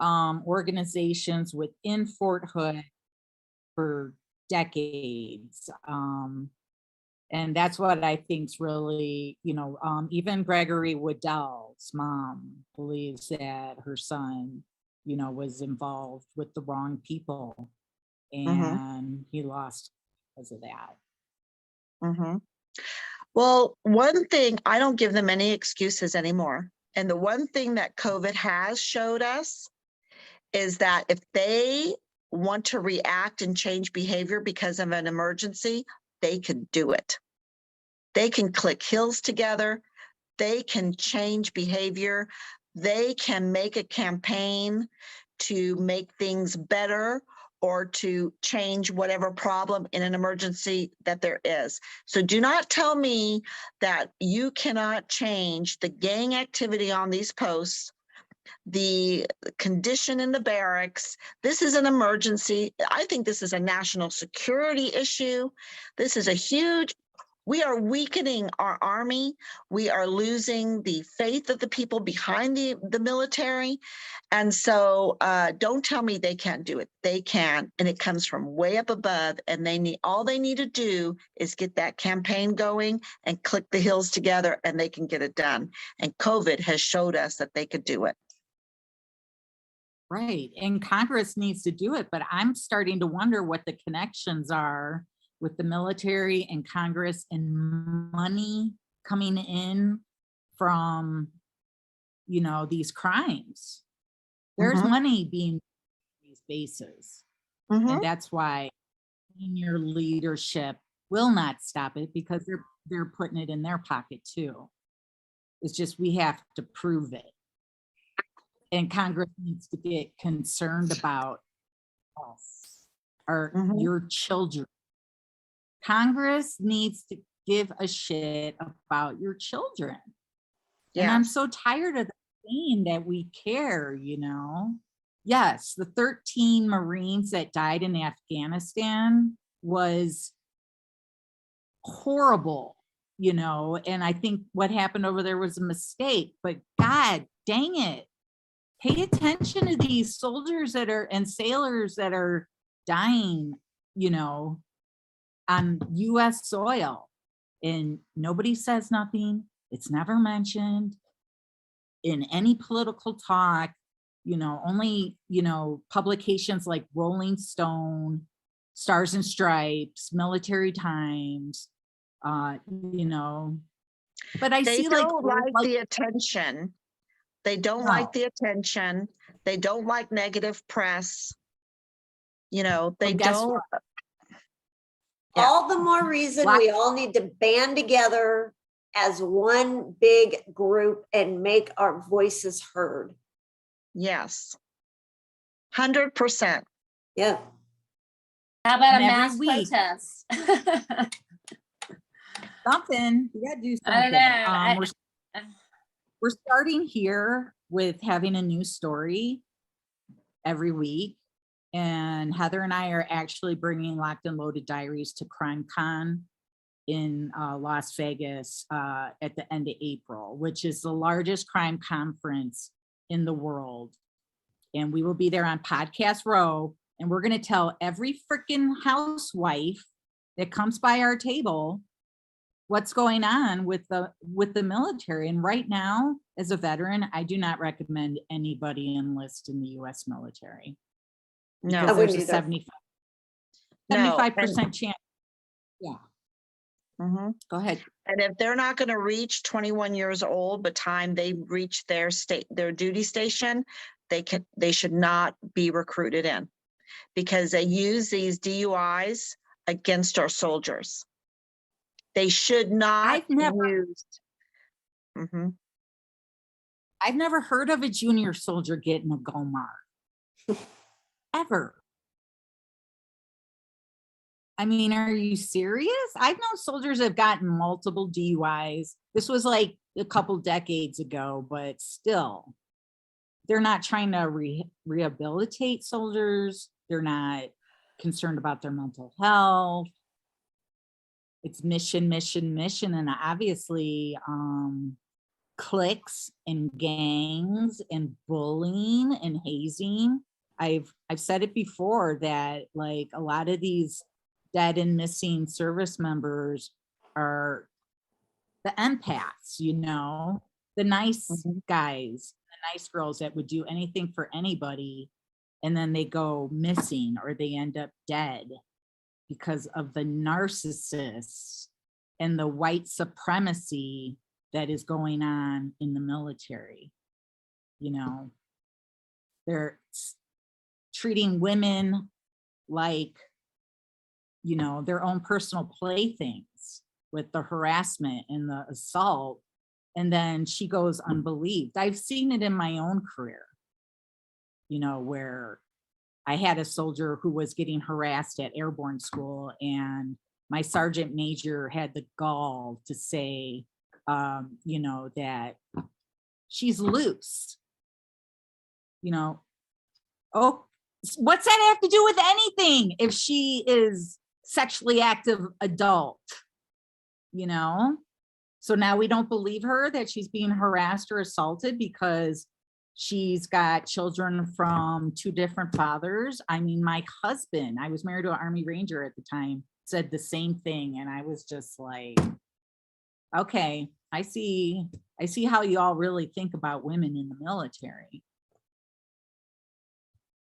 [SPEAKER 1] organizations within Fort Hood for decades. And that's what I think's really, even Gregory Waddell's mom believes that her son, was involved with the wrong people, and he lost because of that.
[SPEAKER 2] Mm-hmm. Well, one thing, I don't give them any excuses anymore. And the one thing that COVID has showed us is that if they want to react and change behavior because of an emergency, they can do it. They can click heels together. They can change behavior. They can make a campaign to make things better or to change whatever problem in an emergency that there is. So do not tell me that you cannot change the gang activity on these posts, the condition in the barracks. This is an emergency. I think this is a national security issue. This is a huge, we are weakening our army. We are losing the faith of the people behind the military. And so don't tell me they can't do it. They can, and it comes from way up above, and all they need to do is get that campaign going and click the heels together, and they can get it done. And COVID has showed us that they could do it.
[SPEAKER 1] Right, and Congress needs to do it, but I'm starting to wonder what the connections are with the military and Congress and money coming in from, these crimes. There's money being these bases. And that's why senior leadership will not stop it, because they're putting it in their pocket too. It's just, we have to prove it. And Congress needs to get concerned about us or your children. Congress needs to give a shit about your children. Yeah. And I'm so tired of saying that we care, Yes, the 13 Marines that died in Afghanistan was horrible, and I think what happened over there was a mistake, but God dang it. Pay attention to these soldiers and sailors that are dying, on US soil, and nobody says nothing. It's never mentioned in any political talk. you know, only, you know, publications like Rolling Stone, Stars and Stripes, Military Times, you know, but I
[SPEAKER 2] They
[SPEAKER 1] see like,
[SPEAKER 2] don't like the attention. They don't like
[SPEAKER 1] no.
[SPEAKER 2] the attention. They don't like negative press. You know, they
[SPEAKER 1] Well, guess
[SPEAKER 2] don't.
[SPEAKER 1] what?
[SPEAKER 2] Yeah.
[SPEAKER 3] All the more reason
[SPEAKER 1] Why-
[SPEAKER 3] we all need to band together as one big group and make our voices heard.
[SPEAKER 2] Yes. 100%.
[SPEAKER 3] Yeah.
[SPEAKER 4] How about a
[SPEAKER 1] And every
[SPEAKER 4] mass
[SPEAKER 1] week-
[SPEAKER 4] protest?
[SPEAKER 1] Something, we gotta do
[SPEAKER 4] I
[SPEAKER 1] something.
[SPEAKER 4] don't know.
[SPEAKER 1] We're starting here with having a new story every week. And Heather and I are actually bringing Locked and Loaded Diaries to CrimeCon in Las Vegas at the end of April, which is the largest crime conference in the world. And we will be there on Podcast Row. And we're going to tell every freaking housewife that comes by our table what's going on with the military. And right now, as a veteran, I do not recommend anybody enlist in the US military.
[SPEAKER 2] No.
[SPEAKER 1] Because
[SPEAKER 3] I
[SPEAKER 1] there's
[SPEAKER 3] wouldn't
[SPEAKER 1] a
[SPEAKER 3] either.
[SPEAKER 1] 75% chance. Yeah,
[SPEAKER 2] Mhm.
[SPEAKER 1] go ahead.
[SPEAKER 2] And if they're not going to reach 21 years old, by the time they reach their duty station, they should not be recruited in, because they use these DUIs against our soldiers. They should not
[SPEAKER 1] I've never-
[SPEAKER 2] use. Mhm.
[SPEAKER 1] I've never heard of a junior soldier getting a GOMAR. Ever. I mean, are you serious? I've known soldiers have gotten multiple DUIs. This was like a couple decades ago, but still, they're not trying to rehabilitate soldiers. They're not concerned about their mental health. It's mission, mission, mission. And obviously, cliques and gangs and bullying and hazing. I've said it before that like a lot of these dead and missing service members are the empaths, you know, the nice guys, the nice girls that would do anything for anybody, and then they go missing or they end up dead because of the narcissists and the white supremacy that is going on in the military. You know, they're treating women like, you know, their own personal playthings with the harassment and the assault. And then she goes unbelieved. I've seen it in my own career, you know, where I had a soldier who was getting harassed at airborne school, and my sergeant major had the gall to say, you know, that she's loose, you know. Oh, what's that have to do with anything if she is sexually active adult, you know? So now we don't believe her that she's being harassed or assaulted because she's got children from 2 different fathers. I mean, my husband, I was married to an Army Ranger at the time, said the same thing. And I was just like, okay, I see how you all really think about women in the military.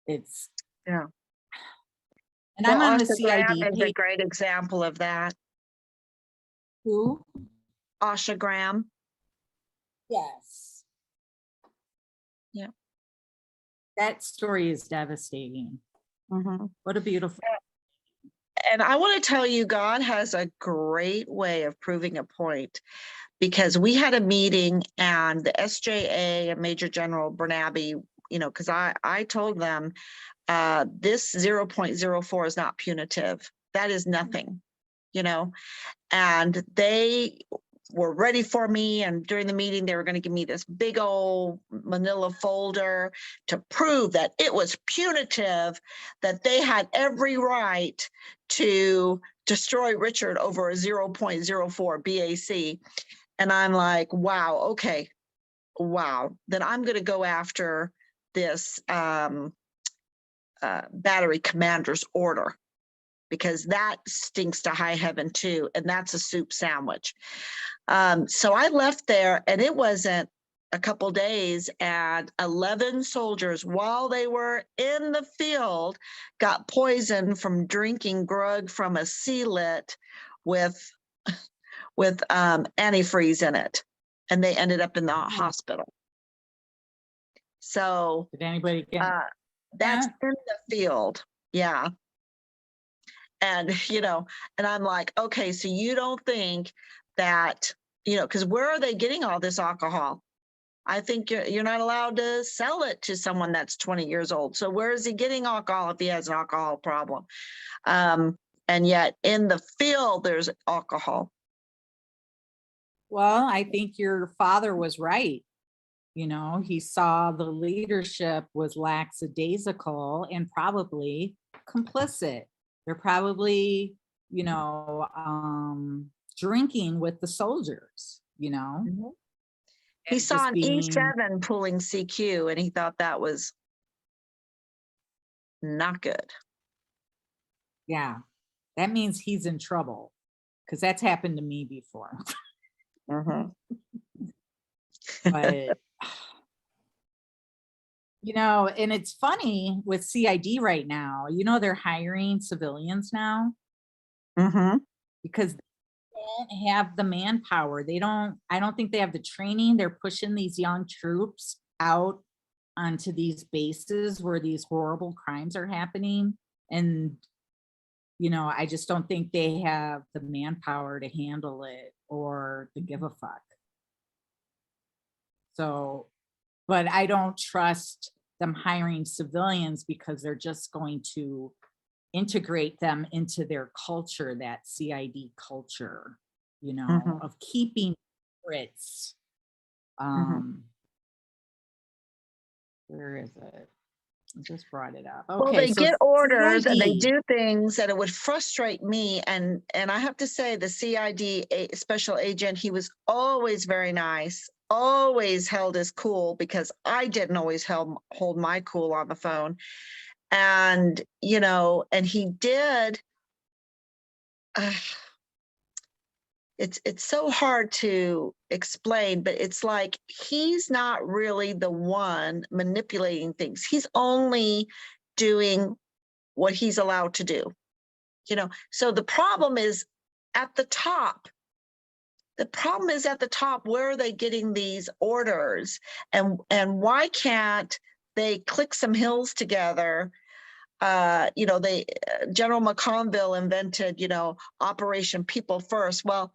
[SPEAKER 1] It's,
[SPEAKER 2] Yeah.
[SPEAKER 1] and I'm on the
[SPEAKER 2] Asha Graham
[SPEAKER 1] CID
[SPEAKER 2] is a
[SPEAKER 1] page.
[SPEAKER 2] great example of that.
[SPEAKER 1] Who?
[SPEAKER 2] Asha Graham.
[SPEAKER 1] Yes.
[SPEAKER 2] Yeah.
[SPEAKER 1] That story is devastating. What a beautiful.
[SPEAKER 2] And I want to tell you, God has a great way of proving a point, because we had a meeting and the SJA and Major General Bernabe, you know, because I told them this 0.04 is not punitive. That is nothing, you know, and they were ready for me. And during the meeting, they were going to give me this big old manila folder to prove that it was punitive, that they had every right to destroy Richard over a 0.04 BAC. And I'm like, wow, okay, wow. Then I'm going to go after this battery commander's order, because that stinks to high heaven too. And that's a soup sandwich. So I left there, and it wasn't a couple days, and 11 soldiers, while they were in the field, got poisoned from drinking grog from a sea-lit with antifreeze in it, and they ended up in the hospital. So
[SPEAKER 1] Did anybody get
[SPEAKER 2] that's
[SPEAKER 1] that?
[SPEAKER 2] in the field. Yeah. And, and I'm like, okay, so you don't think that, because where are they getting all this alcohol? I think you're not allowed to sell it to someone that's 20 years old. So where is he getting alcohol if he has an alcohol problem? And yet in the field, there's alcohol.
[SPEAKER 1] Well, I think your father was right. He saw the leadership was lackadaisical and probably complicit. They're probably, drinking with the soldiers,
[SPEAKER 2] Mhm. He
[SPEAKER 1] and
[SPEAKER 2] saw
[SPEAKER 1] just
[SPEAKER 2] an
[SPEAKER 1] being,
[SPEAKER 2] E7 pulling CQ, and he thought that was not good.
[SPEAKER 1] yeah, that means he's in trouble, because that's happened to me before.
[SPEAKER 2] Mhm.
[SPEAKER 1] But and it's funny with CID right now, they're hiring civilians now
[SPEAKER 2] Mhm.
[SPEAKER 1] because they don't have the manpower. I don't think they have the training. They're pushing these young troops out onto these bases where these horrible crimes are happening. And, I just don't think they have the manpower to handle it or to give a fuck. So, but I don't trust them hiring civilians because they're just going to integrate them into their culture, that CID culture,
[SPEAKER 2] Mhm.
[SPEAKER 1] of keeping secrets.
[SPEAKER 2] Mhm.
[SPEAKER 1] Where is it? I just brought it up.
[SPEAKER 2] Well,
[SPEAKER 1] Okay,
[SPEAKER 2] they
[SPEAKER 1] so
[SPEAKER 2] get orders and they
[SPEAKER 1] CID.
[SPEAKER 2] do things that it would frustrate me. And I have to say, the CID special agent, he was always very nice, always held his cool, because I didn't always hold my cool on the phone. And, and he did. It's so hard to explain, but it's like he's not really the one manipulating things. He's only doing what he's allowed to do. So the problem is at the top. The problem is at the top. Where are they getting these orders, and why can't they click some hills together? General McConville invented, Operation People First. Well,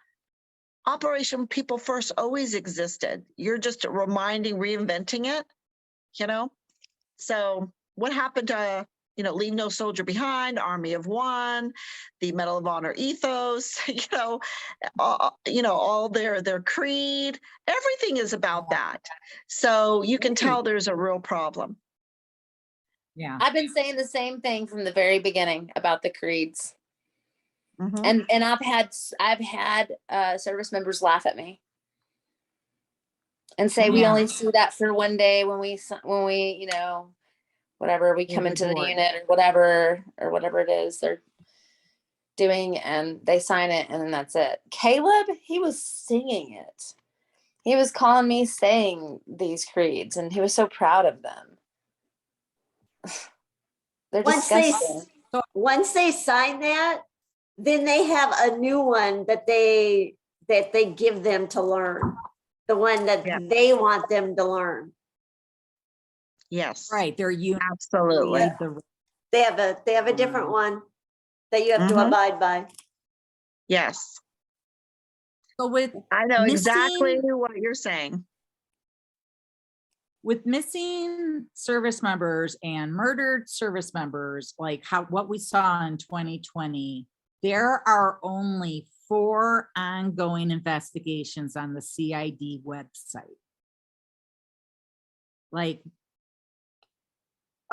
[SPEAKER 2] Operation People First always existed. You're just reinventing it, So what happened to, Leave No Soldier Behind, Army of One, the Medal of Honor ethos, all their creed, everything is about that. So you can tell there's a real problem.
[SPEAKER 1] Yeah.
[SPEAKER 4] I've been saying the same thing from the very beginning about the creeds.
[SPEAKER 2] Mhm.
[SPEAKER 4] And I've had service members laugh at me and say we
[SPEAKER 1] Yeah.
[SPEAKER 4] only see that for one day when we whatever we come into the
[SPEAKER 1] Overboard.
[SPEAKER 4] unit or whatever it is they're doing, and they sign it and then that's it. Caleb, he was singing it. He was calling me saying these creeds and he was so proud of them. They're disgusting.
[SPEAKER 3] Once they sign that, then they have a new one that they give them to learn, the one that they want them to learn.
[SPEAKER 2] Yes.
[SPEAKER 1] Right. They're
[SPEAKER 2] Absolutely.
[SPEAKER 3] They have a different one that you have to abide by.
[SPEAKER 2] Yes.
[SPEAKER 1] So with
[SPEAKER 2] I know exactly what you're saying.
[SPEAKER 1] With missing service members and murdered service members, like what we saw in 2020, there are only 4 ongoing investigations on the CID website. Like,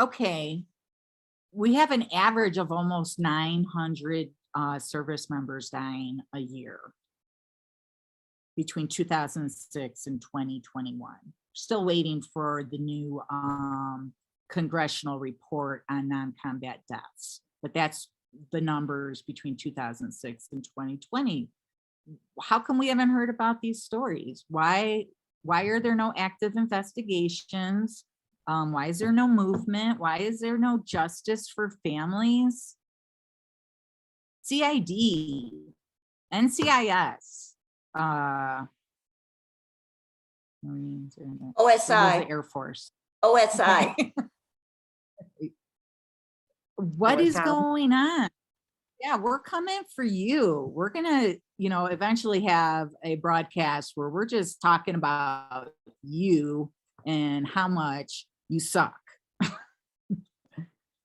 [SPEAKER 1] okay, we have an average of almost 900 service members dying a year between 2006 and 2021. Still waiting for the new congressional report on non-combat deaths, but that's the numbers between 2006 and 2020. How come we haven't heard about these stories? Why Why are there no active investigations? Why is there no movement? Why is there no justice for families? CID, NCIS, Marines, or was the
[SPEAKER 3] OSI,
[SPEAKER 1] Air Force.
[SPEAKER 3] OSI.
[SPEAKER 1] What is
[SPEAKER 2] OSI.
[SPEAKER 1] going on? Yeah, we're coming for you. We're gonna, eventually have a broadcast where we're just talking about you and how much you suck.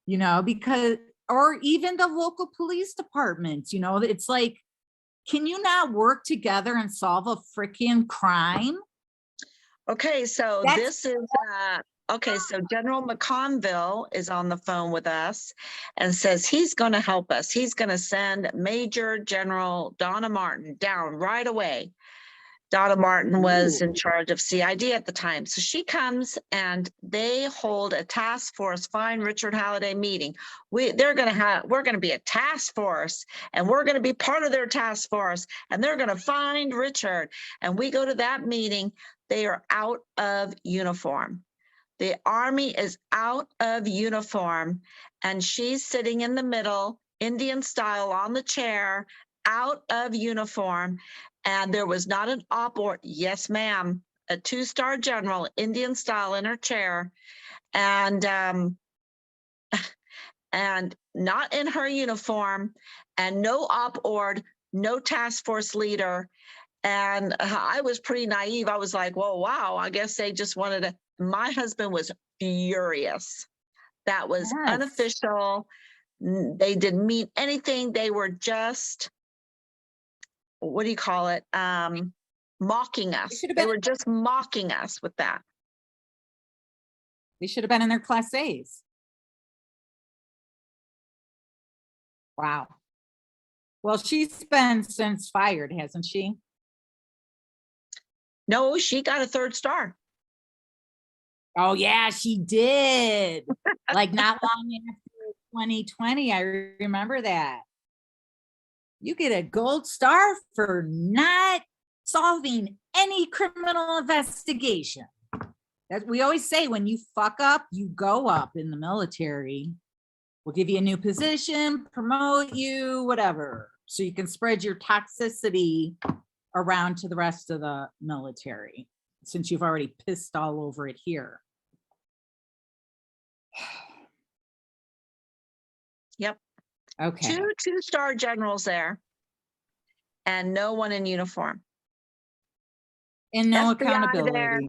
[SPEAKER 1] Because, or even the local police departments, it's like, can you not work together and solve a freaking crime?
[SPEAKER 2] Okay, so
[SPEAKER 1] That's-
[SPEAKER 2] this is, so General McConville is on the phone with us and says he's going to help us. He's going to send Major General Donna Martin down right away. Donna Martin was
[SPEAKER 1] Ooh.
[SPEAKER 2] in charge of CID at the time. So she comes and they hold a task force, Find Richard Halliday meeting. We're going to be a task force and we're going to be part of their task force and they're going to find Richard. And we go to that meeting. They are out of uniform. The Army is out of uniform and she's sitting in the middle, Indian style on the chair, out of uniform. And there was not an op or, yes, ma'am, a 2-star general, Indian style in her chair. And not in her uniform and no op ord, no task force leader. And I was pretty naive. I was like, well, wow, I guess they just wanted to, my husband was furious. That was
[SPEAKER 1] Yes.
[SPEAKER 2] unofficial. They didn't mean anything. They were just, what do you call it? Mocking us. They were just mocking us with that.
[SPEAKER 1] They should have been in their Class A's. Wow. Well, she's been since fired, hasn't she?
[SPEAKER 2] No, she got a 3rd star.
[SPEAKER 1] Oh yeah, she did. Like not long after 2020, I remember that. You get a gold star for not solving any criminal investigation. That we always say, when you fuck up, you go up in the military. We'll give you a new position, promote you, whatever, so you can spread your toxicity around to the rest of the military, since you've already pissed all over it here.
[SPEAKER 2] Yep.
[SPEAKER 1] Okay.
[SPEAKER 2] 2-star generals there and no one in uniform.
[SPEAKER 1] And no
[SPEAKER 2] FBI
[SPEAKER 1] accountability.
[SPEAKER 2] there,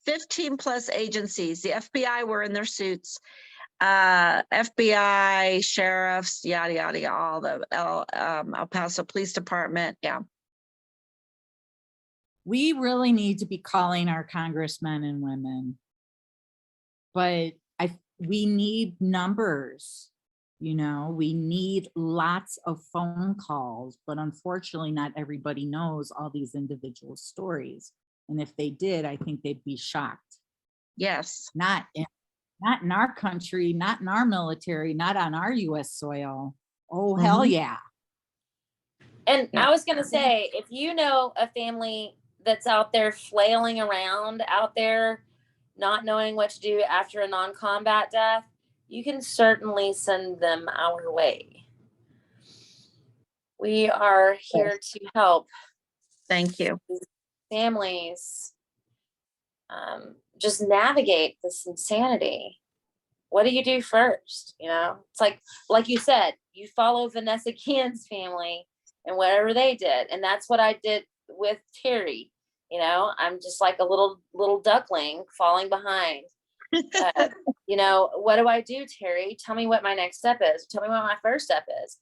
[SPEAKER 2] 15 plus agencies. The FBI were in their suits. FBI, sheriffs, yada, yada, yada, all the El Paso Police Department. Yeah.
[SPEAKER 1] We really need to be calling our congressmen and women, but we need numbers. We need lots of phone calls, but unfortunately not everybody knows all these individual stories. And if they did, I think they'd be shocked.
[SPEAKER 2] Yes.
[SPEAKER 1] Not in our country, not in our military, not on our US soil. Oh, hell yeah.
[SPEAKER 4] And I was going to say, if you know a family that's out there flailing around out there, not knowing what to do after a non-combat death, you can certainly send them our way. We are here to help.
[SPEAKER 2] Thank you.
[SPEAKER 4] Families just navigate this insanity. What do you do first? It's like you said, you follow Vanessa Guillen's family and whatever they did. And that's what I did with Terry. I'm just like a little duckling falling behind. What do I do, Terry? Tell me what my next step is. Tell me what my first step is.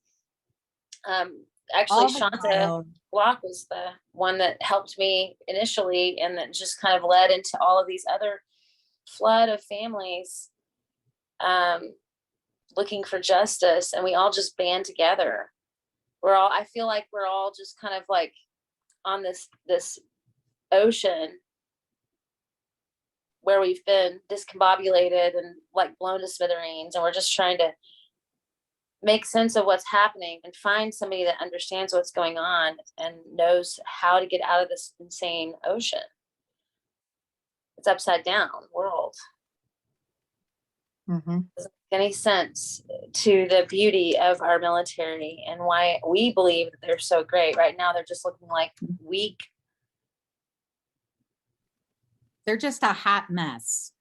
[SPEAKER 4] Actually, Shanta Block was the one that helped me initially, and that just kind of led into all of these other flood of families looking for justice, and we all just band together. I feel like we're all just kind of like on this ocean where we've been discombobulated and like blown to smithereens, and we're just trying to make sense of what's happening and find somebody that understands what's going on and knows how to get out of this insane ocean. it's upside down world.
[SPEAKER 2] Mhm.
[SPEAKER 4] Doesn't make any sense to the beauty of our military and why we believe that they're so great. Right now, they're just looking like weak.
[SPEAKER 1] They're just a hot mess.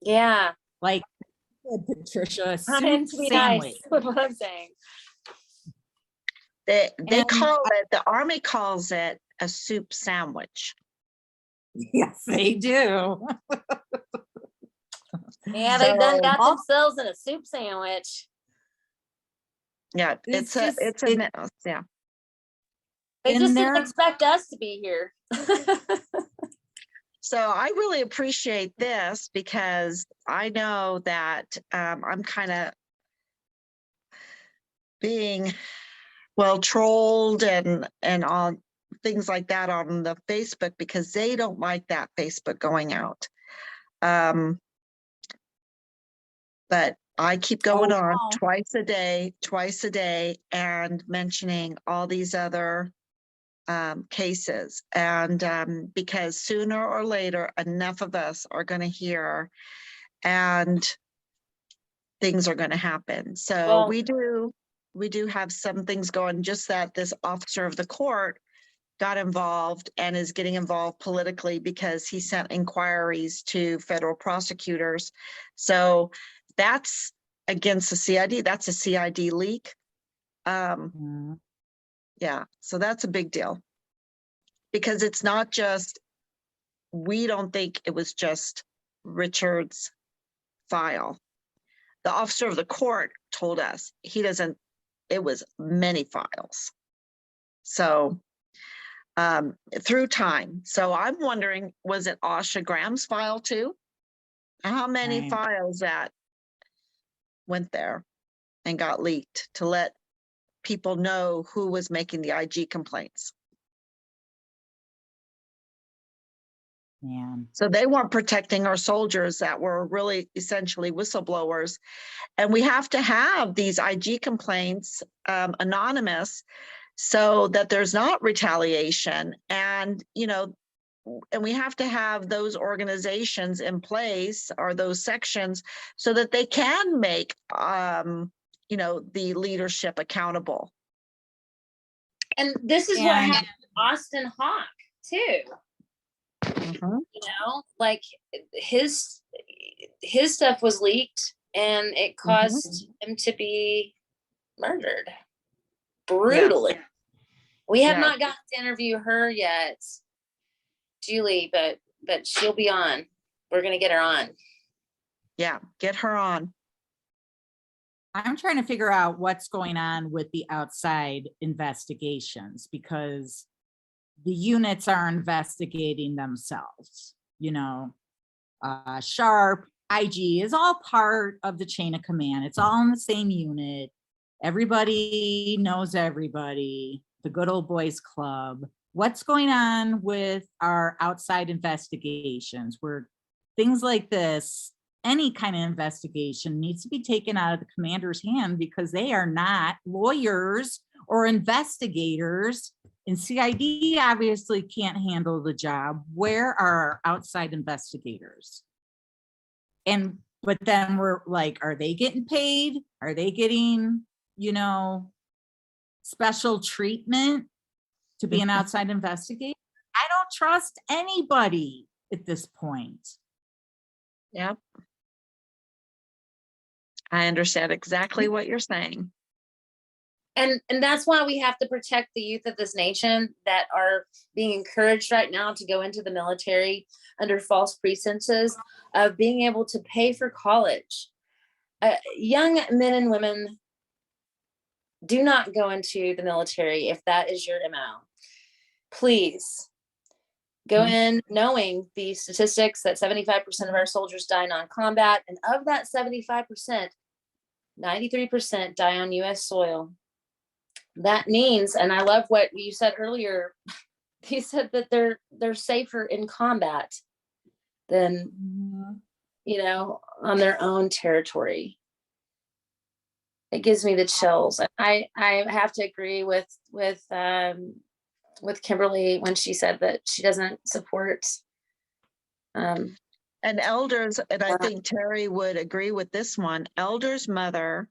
[SPEAKER 4] Yeah.
[SPEAKER 1] Like Patricia,
[SPEAKER 4] Trying
[SPEAKER 1] soup
[SPEAKER 4] to be
[SPEAKER 1] sandwich.
[SPEAKER 4] nice with what I'm saying.
[SPEAKER 2] They
[SPEAKER 1] And
[SPEAKER 2] call it, the Army calls it a soup sandwich.
[SPEAKER 1] yes, they do.
[SPEAKER 4] Yeah, they've done
[SPEAKER 2] So-
[SPEAKER 4] got themselves in a soup sandwich.
[SPEAKER 2] Yeah,
[SPEAKER 1] It's
[SPEAKER 2] it's a
[SPEAKER 1] just-
[SPEAKER 2] mess, yeah.
[SPEAKER 4] They
[SPEAKER 1] And
[SPEAKER 4] just
[SPEAKER 1] they're-
[SPEAKER 4] didn't expect us to be here.
[SPEAKER 2] So I really appreciate this because I know that I'm kind of being, well, trolled and on things like that on the Facebook because they don't like that Facebook going out. But I keep going on
[SPEAKER 1] wow.
[SPEAKER 2] twice a day and mentioning all these other cases. And because sooner or later, enough of us are going to hear and things are going to happen. So
[SPEAKER 4] Well-
[SPEAKER 2] we do have some things going, just that this officer of the court got involved and is getting involved politically because he sent inquiries to federal prosecutors. So that's against the CID. That's a CID leak.
[SPEAKER 1] Mm,
[SPEAKER 2] Yeah, so that's a big deal. Because it's not just, we don't think it was just Richard's file. The officer of the court told us he doesn't, it was many files. So through time. So I'm wondering, was it Asha Graham's file too? How many
[SPEAKER 1] Right.
[SPEAKER 2] files that went there and got leaked to let people know who was making the IG complaints?
[SPEAKER 1] man.
[SPEAKER 2] So they weren't protecting our soldiers that were really essentially whistleblowers. And we have to have these IG complaints anonymous so that there's not retaliation. And, you know, and we have to have those organizations in place or those sections so that they can make, you know, the leadership accountable.
[SPEAKER 4] And this is what
[SPEAKER 1] And-
[SPEAKER 4] happened with Austin Hawk too.
[SPEAKER 2] Mhm.
[SPEAKER 4] You know, like his stuff was leaked and it caused him to be murdered brutally. We have
[SPEAKER 2] Yeah.
[SPEAKER 4] not gotten to interview her yet, Julie, but she'll be on. We're gonna get her on.
[SPEAKER 2] Yeah, get her on.
[SPEAKER 1] I'm trying to figure out what's going on with the outside investigations because the units are investigating themselves. You know, Sharp, IG is all part of the chain of command. It's all in the same unit. Everybody knows everybody, the good old boys club. What's going on with our outside investigations where things like this, any kind of investigation needs to be taken out of the commander's hand because they are not lawyers or investigators, and CID obviously can't handle the job. Where are our outside investigators? But then we're like, are they getting paid? Are they getting, you know, special treatment to be an outside investigator? I don't trust anybody at this point.
[SPEAKER 2] Yep. I understand exactly what you're saying.
[SPEAKER 4] And that's why we have to protect the youth of this nation that are being encouraged right now to go into the military under false pretenses of being able to pay for college. Young men and women, do not go into the military if that is your MO. Please go in knowing the statistics that 75% of our soldiers die non-combat, and of that 75%, 93% die on US soil. That means, and I love what you said earlier, you said that they're safer in combat than, you know, on their own territory. It gives me the chills. I have to agree with Kimberly when she said that she doesn't support
[SPEAKER 2] And Elders, and I think Terry would agree with this one, Elders' mother,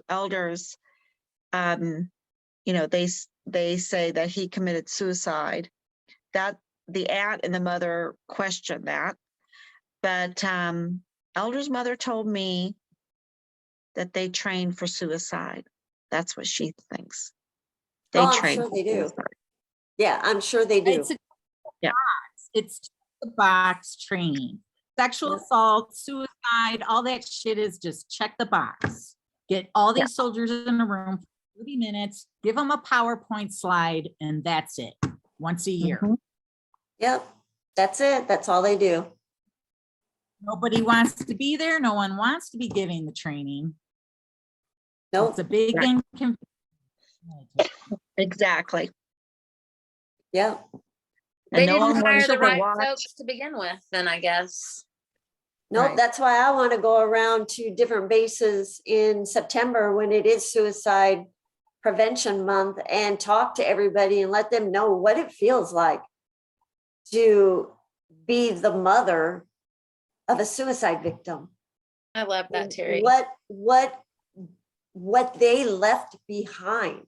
[SPEAKER 2] Elders, they say that he committed suicide. That the aunt and the mother questioned that. But Elder's mother told me that they train for suicide. That's what she thinks. They
[SPEAKER 3] Oh, I'm
[SPEAKER 2] train
[SPEAKER 3] sure
[SPEAKER 2] for
[SPEAKER 3] they do.
[SPEAKER 2] suicide.
[SPEAKER 3] Yeah, I'm sure they do.
[SPEAKER 1] It's the box training. Sexual assault, suicide, all that shit is just check the box. Get all these soldiers in a room for 30 minutes, give them a PowerPoint slide, and that's it. Once a year.
[SPEAKER 2] Mhm.
[SPEAKER 3] Yep, that's it. That's all they do.
[SPEAKER 1] Nobody wants to be there. No one wants to be giving the training.
[SPEAKER 3] Nope.
[SPEAKER 1] It's a big inconvenience.
[SPEAKER 2] Exactly.
[SPEAKER 3] Yeah.
[SPEAKER 4] They
[SPEAKER 2] And no
[SPEAKER 4] didn't
[SPEAKER 2] one
[SPEAKER 4] hire
[SPEAKER 2] wants
[SPEAKER 4] the
[SPEAKER 2] to
[SPEAKER 4] right
[SPEAKER 2] watch.
[SPEAKER 4] folks to begin with, then I guess.
[SPEAKER 3] Nope,
[SPEAKER 2] Right.
[SPEAKER 3] that's why I want to go around to different bases in September when it is Suicide Prevention Month and talk to everybody and let them know what it feels like to be the mother of a suicide victim.
[SPEAKER 4] I love that, Terry.
[SPEAKER 3] What they left behind.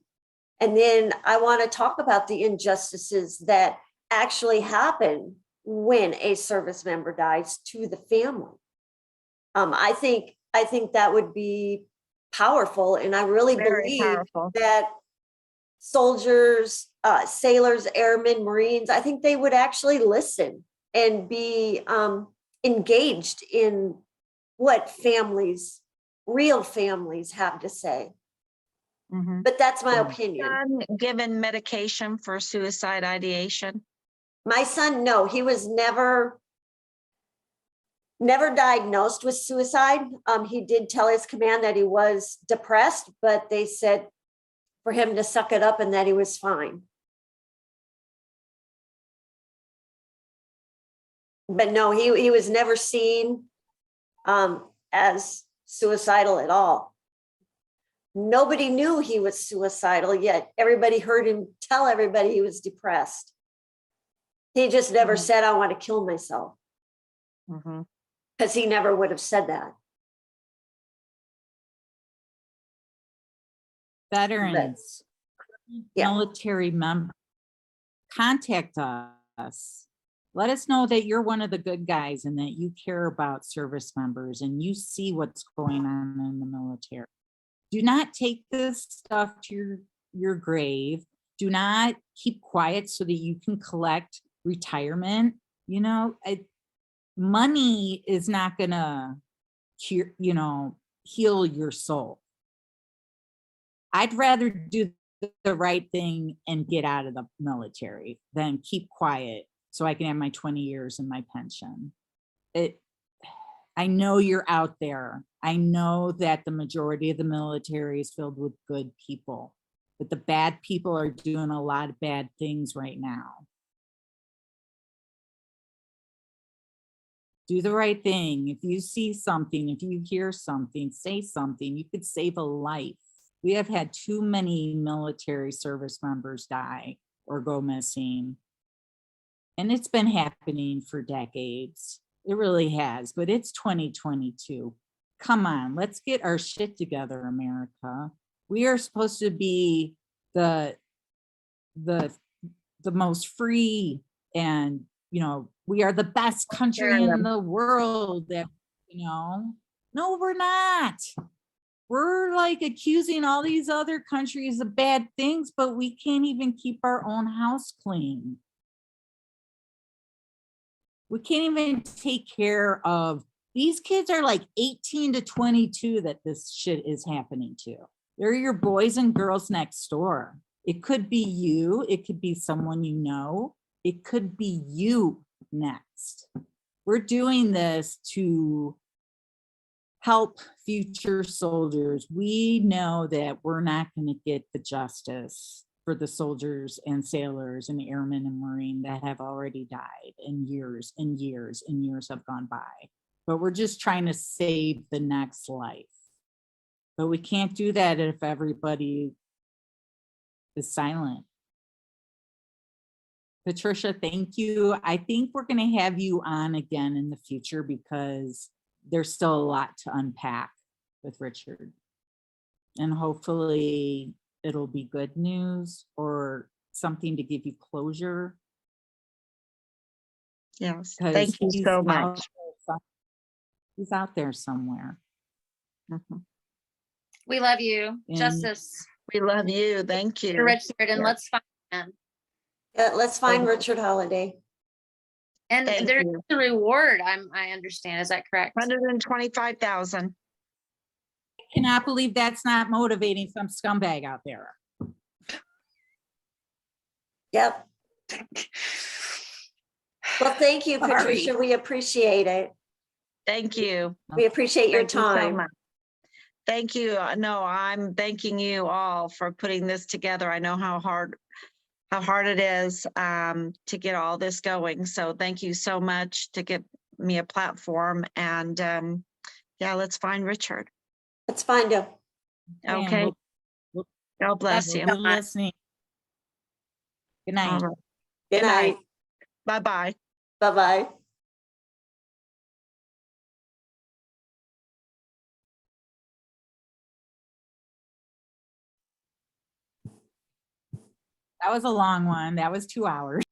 [SPEAKER 3] And then I want to talk about the injustices that actually happen when a service member dies to the family. I think that would be powerful, and I really
[SPEAKER 2] Very
[SPEAKER 3] believe
[SPEAKER 2] powerful.
[SPEAKER 3] that soldiers, sailors, airmen, Marines, I think they would actually listen and be engaged in what real families have to say.
[SPEAKER 2] Mhm.
[SPEAKER 3] But that's my opinion.
[SPEAKER 2] Given medication for suicide ideation.
[SPEAKER 3] My son, no, he was never diagnosed with suicide. He did tell his command that he was depressed, but they said for him to suck it up and that he was fine. But no, he was never seen as suicidal at all. Nobody knew he was suicidal, yet everybody heard him tell everybody he was depressed. He just never said, I want to kill myself.
[SPEAKER 2] Mhm.
[SPEAKER 3] Because he never would have said that.
[SPEAKER 1] Veterans,
[SPEAKER 3] Yeah.
[SPEAKER 1] military members, contact us. Let us know that you're one of the good guys and that you care about service members and you see what's going on in the military. Do not take this stuff to your grave. Do not keep quiet so that you can collect retirement. You know, money is not gonna cure, heal your soul. I'd rather do the right thing and get out of the military than keep quiet so I can have my 20 years and my pension. I know you're out there. I know that the majority of the military is filled with good people, but the bad people are doing a lot of bad things right now. Do the right thing. If you see something, if you hear something, say something. You could save a life. We have had too many military service members die or go missing. And it's been happening for decades. It really has, but it's 2022. Come on, let's get our shit together, America. We are supposed to be the most free, and we are the best country in the world. That no, we're not. We're like accusing all these other countries of bad things, but we can't even keep our own house clean. We can't even take care of these kids. Are like 18 to 22 that this shit is happening to. They're your boys and girls next door. It could be you. It could be someone you know. It could be you next. We're doing this to help future soldiers. We know that we're not going to get the justice for the soldiers and sailors and airmen and Marine that have already died, and years and years and years have gone by. But we're just trying to save the next life. But we can't do that if everybody is silent. Patricia, thank you. I think we're going to have you on again in the future because there's still a lot to unpack with Richard. And hopefully it'll be good news or something to give you closure.
[SPEAKER 2] Yes,
[SPEAKER 1] 'Cause
[SPEAKER 2] thank you
[SPEAKER 1] he's
[SPEAKER 2] so
[SPEAKER 1] out
[SPEAKER 2] much.
[SPEAKER 1] He's out there somewhere.
[SPEAKER 2] Mhm.
[SPEAKER 4] We love you.
[SPEAKER 1] And-
[SPEAKER 4] Justice
[SPEAKER 2] We love you. Thank
[SPEAKER 4] for
[SPEAKER 2] you.
[SPEAKER 4] Richard, and
[SPEAKER 2] Yeah.
[SPEAKER 4] let's find him.
[SPEAKER 3] Yeah, let's find
[SPEAKER 2] Thank you.
[SPEAKER 3] Richard Halliday.
[SPEAKER 4] And
[SPEAKER 2] Thank
[SPEAKER 4] there's
[SPEAKER 2] you.
[SPEAKER 4] a reward, I understand. Is that correct?
[SPEAKER 2] 125,000.
[SPEAKER 1] I cannot believe that's not motivating some scumbag out there.
[SPEAKER 3] Yep. Well, thank you,
[SPEAKER 1] Sorry.
[SPEAKER 3] Patricia. We appreciate it.
[SPEAKER 2] Thank you.
[SPEAKER 3] We appreciate your
[SPEAKER 2] Thank you so
[SPEAKER 3] time.
[SPEAKER 2] much. Thank you. No, I'm thanking you all for putting this together. I know how hard it is to get all this going. So thank you so much to give me a platform. And yeah, let's find Richard.
[SPEAKER 3] Let's find him.
[SPEAKER 1] And
[SPEAKER 2] Okay.
[SPEAKER 1] we'll-
[SPEAKER 2] God bless
[SPEAKER 1] we'll
[SPEAKER 2] you.
[SPEAKER 1] be listening. Good night.
[SPEAKER 2] All right.
[SPEAKER 3] Good night.
[SPEAKER 2] Bye-bye.
[SPEAKER 3] Bye-bye.
[SPEAKER 1] That was a long one. That was 2 hours.